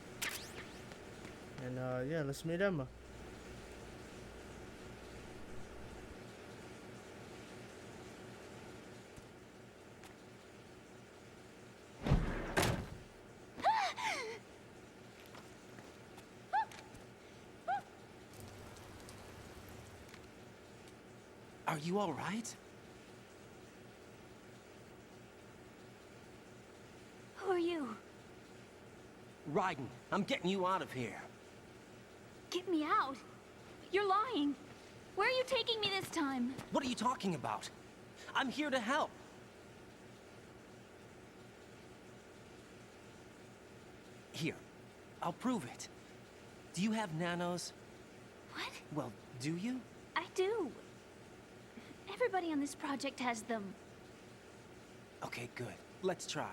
And yeah, let's meet Emma. Are you all right? Who are you? Raiden, I'm getting you out of here. Get me out. You're lying. Where are you taking me this time? What are you talking about? I'm here to help. Here, I'll prove it. Do you have nanos? What? Well, do you? I do. Everybody on this project has them. Okay, good. Let's try.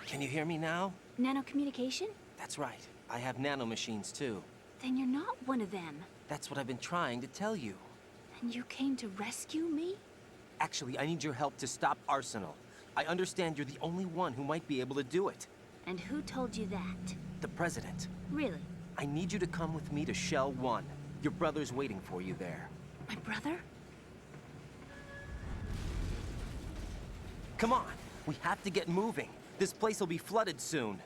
Can you hear me now? Nanocommunication? That's right. I have nanomachines too. Then you're not one of them. That's what I've been trying to tell you. And you came to rescue me? Actually, I need your help to stop Arsenal. I understand you're the only one who might be able to do it. And who told you that? The President. Really? I need you to come with me to Shell 1. Your brother's waiting for you there. My brother? Come on, we have to get moving. This place will be flooded soon.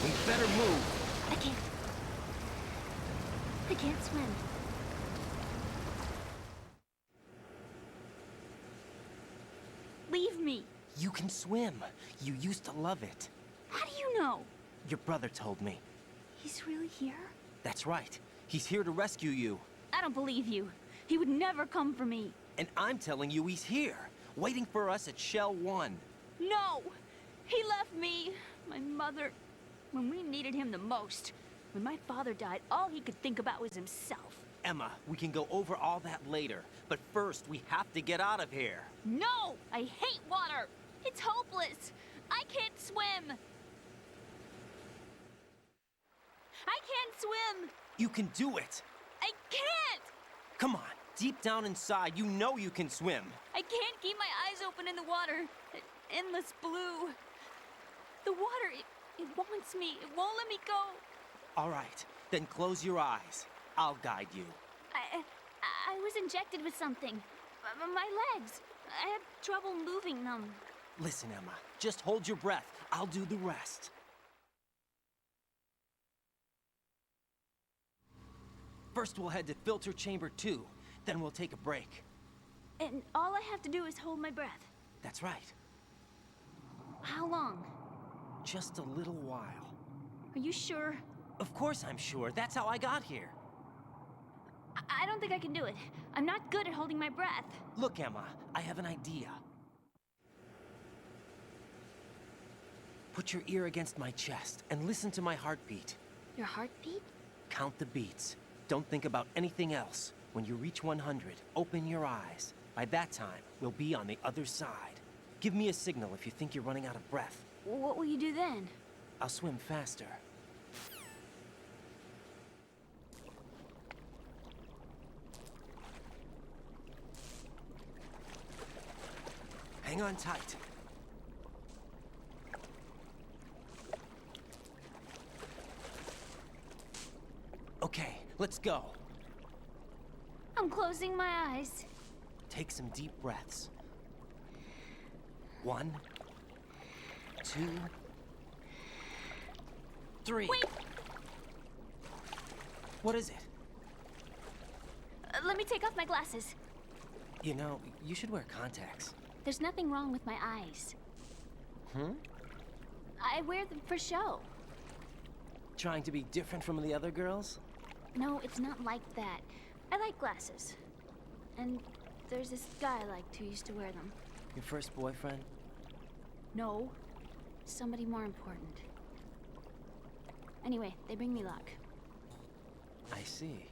We better move. I can't swim. Leave me. You can swim. You used to love it. How do you know? Your brother told me. He's really here? That's right. He's here to rescue you. I don't believe you. He would never come for me. And I'm telling you he's here, waiting for us at Shell 1. No! He left me, my mother, when we needed him the most. When my father died, all he could think about was himself. Emma, we can go over all that later, but first we have to get out of here. No! I hate water! It's hopeless! I can't swim! I can't swim! You can do it! I can't! Come on, deep down inside, you know you can swim. I can't keep my eyes open in the water. Endless blue. The water, it wants me. It won't let me go. All right, then close your eyes. I'll guide you. I was injected with something. My legs. I have trouble moving them. Listen, Emma, just hold your breath. I'll do the rest. First, we'll head to filter chamber 2. Then we'll take a break. And all I have to do is hold my breath. That's right. How long? Just a little while. Are you sure? Of course I'm sure. That's how I got here. I don't think I can do it. I'm not good at holding my breath. Look, Emma, I have an idea. Put your ear against my chest and listen to my heartbeat. Your heartbeat? Count the beats. Don't think about anything else. When you reach 100, open your eyes. By that time, we'll be on the other side. Give me a signal if you think you're running out of breath. What will you do then? I'll swim faster. Hang on tight. Okay, let's go. I'm closing my eyes. Take some deep breaths. 1, 2, 3. Wait! What is it? Let me take off my glasses. You know, you should wear contacts. There's nothing wrong with my eyes. I wear them for show. Trying to be different from the other girls? No, it's not like that. I like glasses. And there's this guy I liked who used to wear them. Your first boyfriend? No. Somebody more important. Anyway, they bring me luck. I see.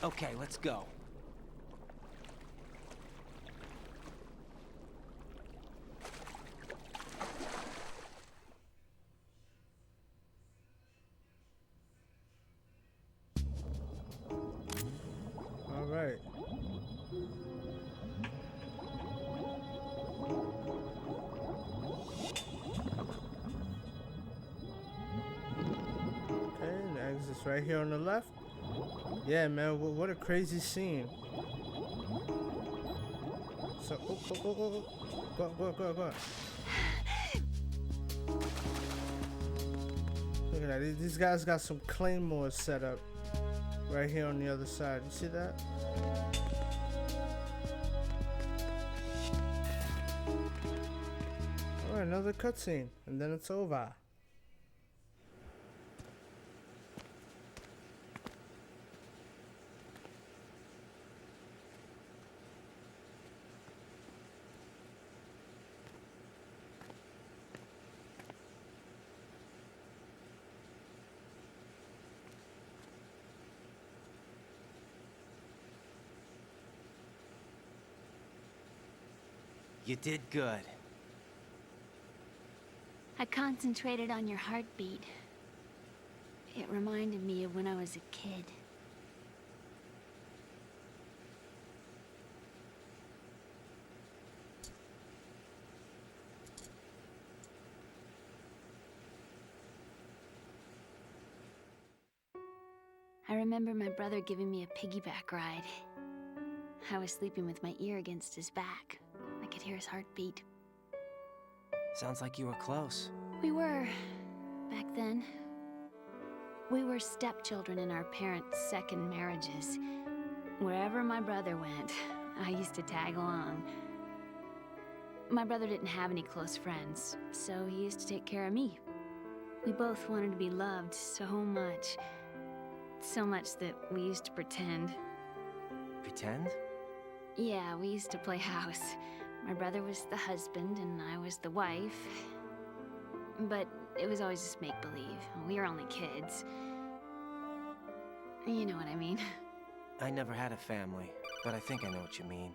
Okay, let's go. All right. Okay, the exit's right here on the left. Yeah, man, what a crazy scene. So, go. Look at that. These guys got some claymores set up right here on the other side. You see that? Alright, another cutscene, and then it's over. You did good. I concentrated on your heartbeat. It reminded me of when I was a kid. I remember my brother giving me a piggyback ride. I was sleeping with my ear against his back. I could hear his heartbeat. Sounds like you were close. We were, back then. We were stepchildren in our parents' second marriages. Wherever my brother went, I used to tag along. My brother didn't have any close friends, so he used to take care of me. We both wanted to be loved so much. So much that we used to pretend. Pretend? Yeah, we used to play house. My brother was the husband and I was the wife. But it was always just make-believe. We were only kids. You know what I mean. I never had a family, but I think I know what you mean.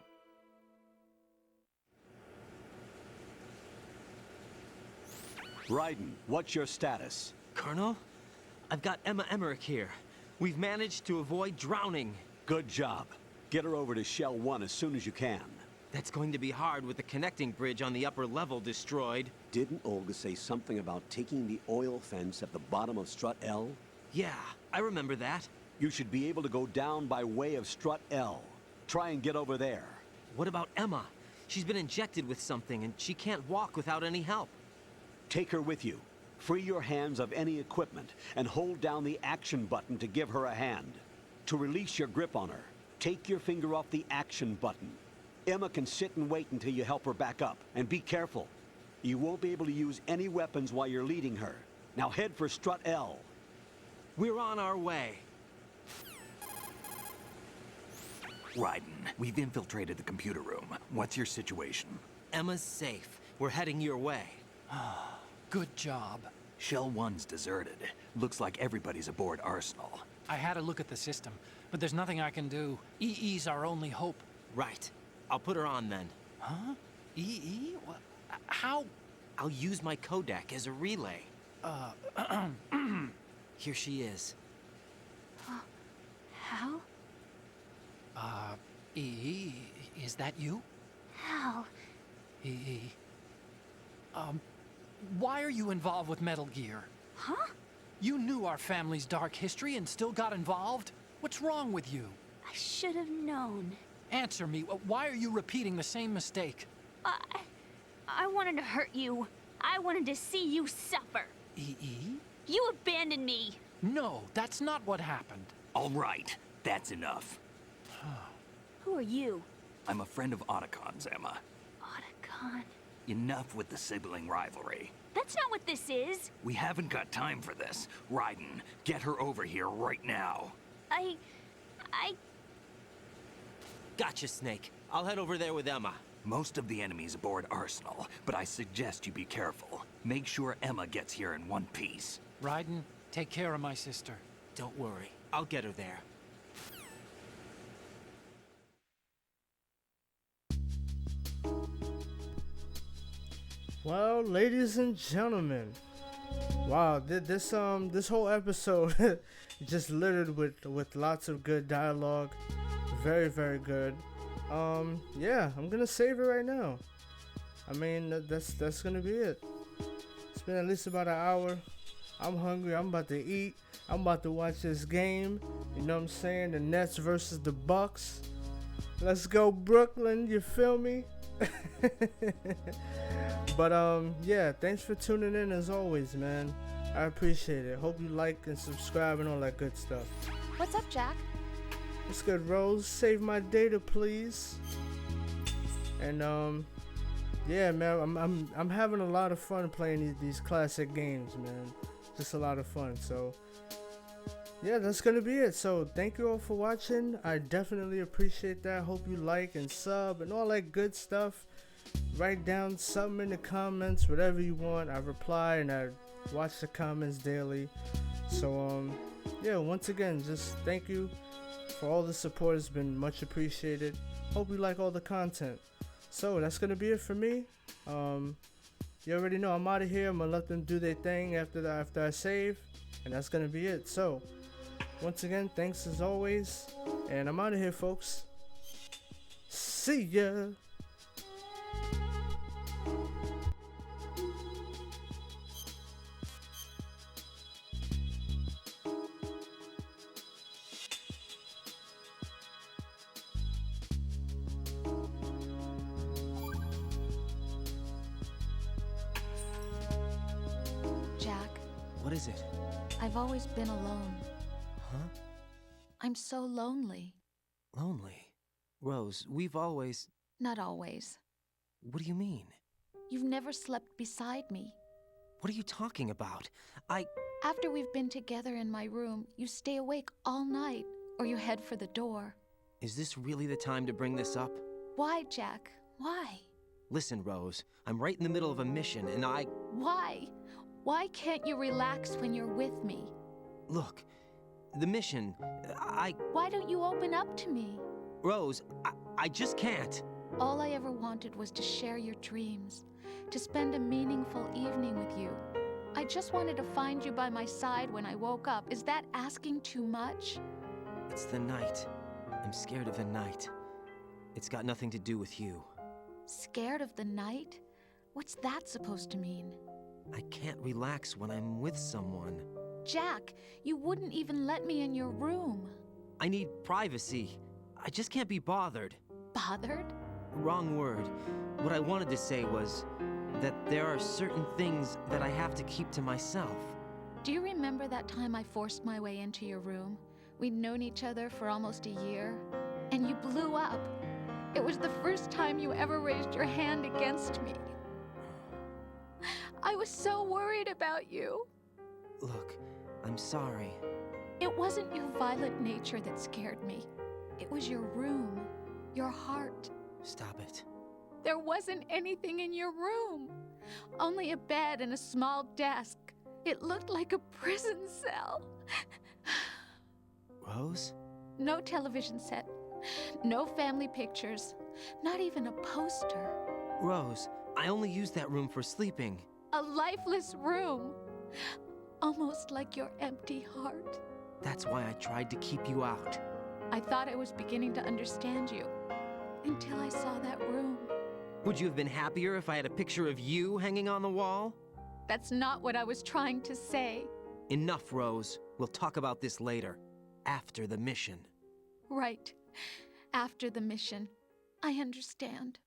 Raiden, what's your status? Colonel? I've got Emma Emmerich here. We've managed to avoid drowning. Good job. Get her over to Shell 1 as soon as you can. That's going to be hard with the connecting bridge on the upper level destroyed. Didn't Olga say something about taking the oil fence at the bottom of Strut L? Yeah, I remember that. You should be able to go down by way of Strut L. Try and get over there. What about Emma? She's been injected with something and she can't walk without any help. Take her with you. Free your hands of any equipment and hold down the action button to give her a hand. To release your grip on her, take your finger off the action button. Emma can sit and wait until you help her back up. And be careful. You won't be able to use any weapons while you're leading her. Now head for Strut L. We're on our way. Raiden, we've infiltrated the computer room. What's your situation? Emma's safe. We're heading your way. Good job. Shell 1's deserted. Looks like everybody's aboard Arsenal. I had a look at the system, but there's nothing I can do. EE's our only hope. Right. I'll put her on then. Huh? EE? What? How? I'll use my Kodak as a relay. Here she is. Hal? EE, is that you? Hal? EE. Why are you involved with Metal Gear? Huh? You knew our family's dark history and still got involved? What's wrong with you? I should have known. Answer me. Why are you repeating the same mistake? I wanted to hurt you. I wanted to see you suffer. EE? You abandoned me. No, that's not what happened. All right, that's enough. Who are you? I'm a friend of Otacon's, Emma. Otacon? Enough with the sibling rivalry. That's not what this is. We haven't got time for this. Raiden, get her over here right now. I... Gotcha, Snake. I'll head over there with Emma. Most of the enemies aboard Arsenal, but I suggest you be careful. Make sure Emma gets here in one piece. Raiden, take care of my sister. Don't worry, I'll get her there. Well, ladies and gentlemen, wow, this whole episode just littered with lots of good dialogue. Very, very good. Yeah, I'm gonna save it right now. I mean, that's gonna be it. It's been at least about an hour. I'm hungry. I'm about to eat. I'm about to watch this game. You know what I'm saying? The Nets versus the Bucks. Let's go, Brooklyn. You feel me? But yeah, thanks for tuning in as always, man. I appreciate it. Hope you like and subscribe and all that good stuff. What's up, Jack? It's good, Rose. Save my data, please. And yeah, man, I'm having a lot of fun playing these classic games, man. Just a lot of fun. So yeah, that's gonna be it. So thank you all for watching. I definitely appreciate that. Hope you like and sub and all that good stuff. Write down something in the comments, whatever you want. I reply and I watch the comments daily. So yeah, once again, just thank you for all the support. It's been much appreciated. Hope you like all the content. So that's gonna be it for me. You already know I'm out of here. I'm gonna let them do their thing after I save, and that's gonna be it. So once again, thanks as always, and I'm out of here, folks. See ya. Jack, What is it? I've always been alone. Huh? I'm so lonely. Lonely? Rose, we've always... Not always. What do you mean? You've never slept beside me. What are you talking about? After we've been together in my room, you stay awake all night, or you head for the door. Is this really the time to bring this up? Why, Jack? Why? Listen, Rose, I'm right in the middle of a mission, and Why? Why can't you relax when you're with me? Look, the mission, Why don't you open up to me? Rose, I just can't. All I ever wanted was to share your dreams, to spend a meaningful evening with you. I just wanted to find you by my side when I woke up. Is that asking too much? It's the night. I'm scared of the night. It's got nothing to do with you. Scared of the night? What's that supposed to mean? I can't relax when I'm with someone. Jack, you wouldn't even let me in your room. I need privacy. I just can't be bothered. Bothered? Wrong word. What I wanted to say was that there are certain things that I have to keep to myself. Do you remember that time I forced my way into your room? We'd known each other for almost a year, and you blew up. It was the first time you ever raised your hand against me. I was so worried about you. Look, I'm sorry. It wasn't your violent nature that scared me. It was your room, your heart. Stop it. There wasn't anything in your room. Only a bed and a small desk. It looked like a prison cell. Rose? No television set. No family pictures. Not even a poster. Rose, I only use that room for sleeping. A lifeless room. Almost like your empty heart. That's why I tried to keep you out. I thought I was beginning to understand you. Until I saw that room. Would you have been happier if I had a picture of you hanging on the wall? That's not what I was trying to say. Enough, Rose. We'll talk about this later. After the mission. Right. After the mission. I understand.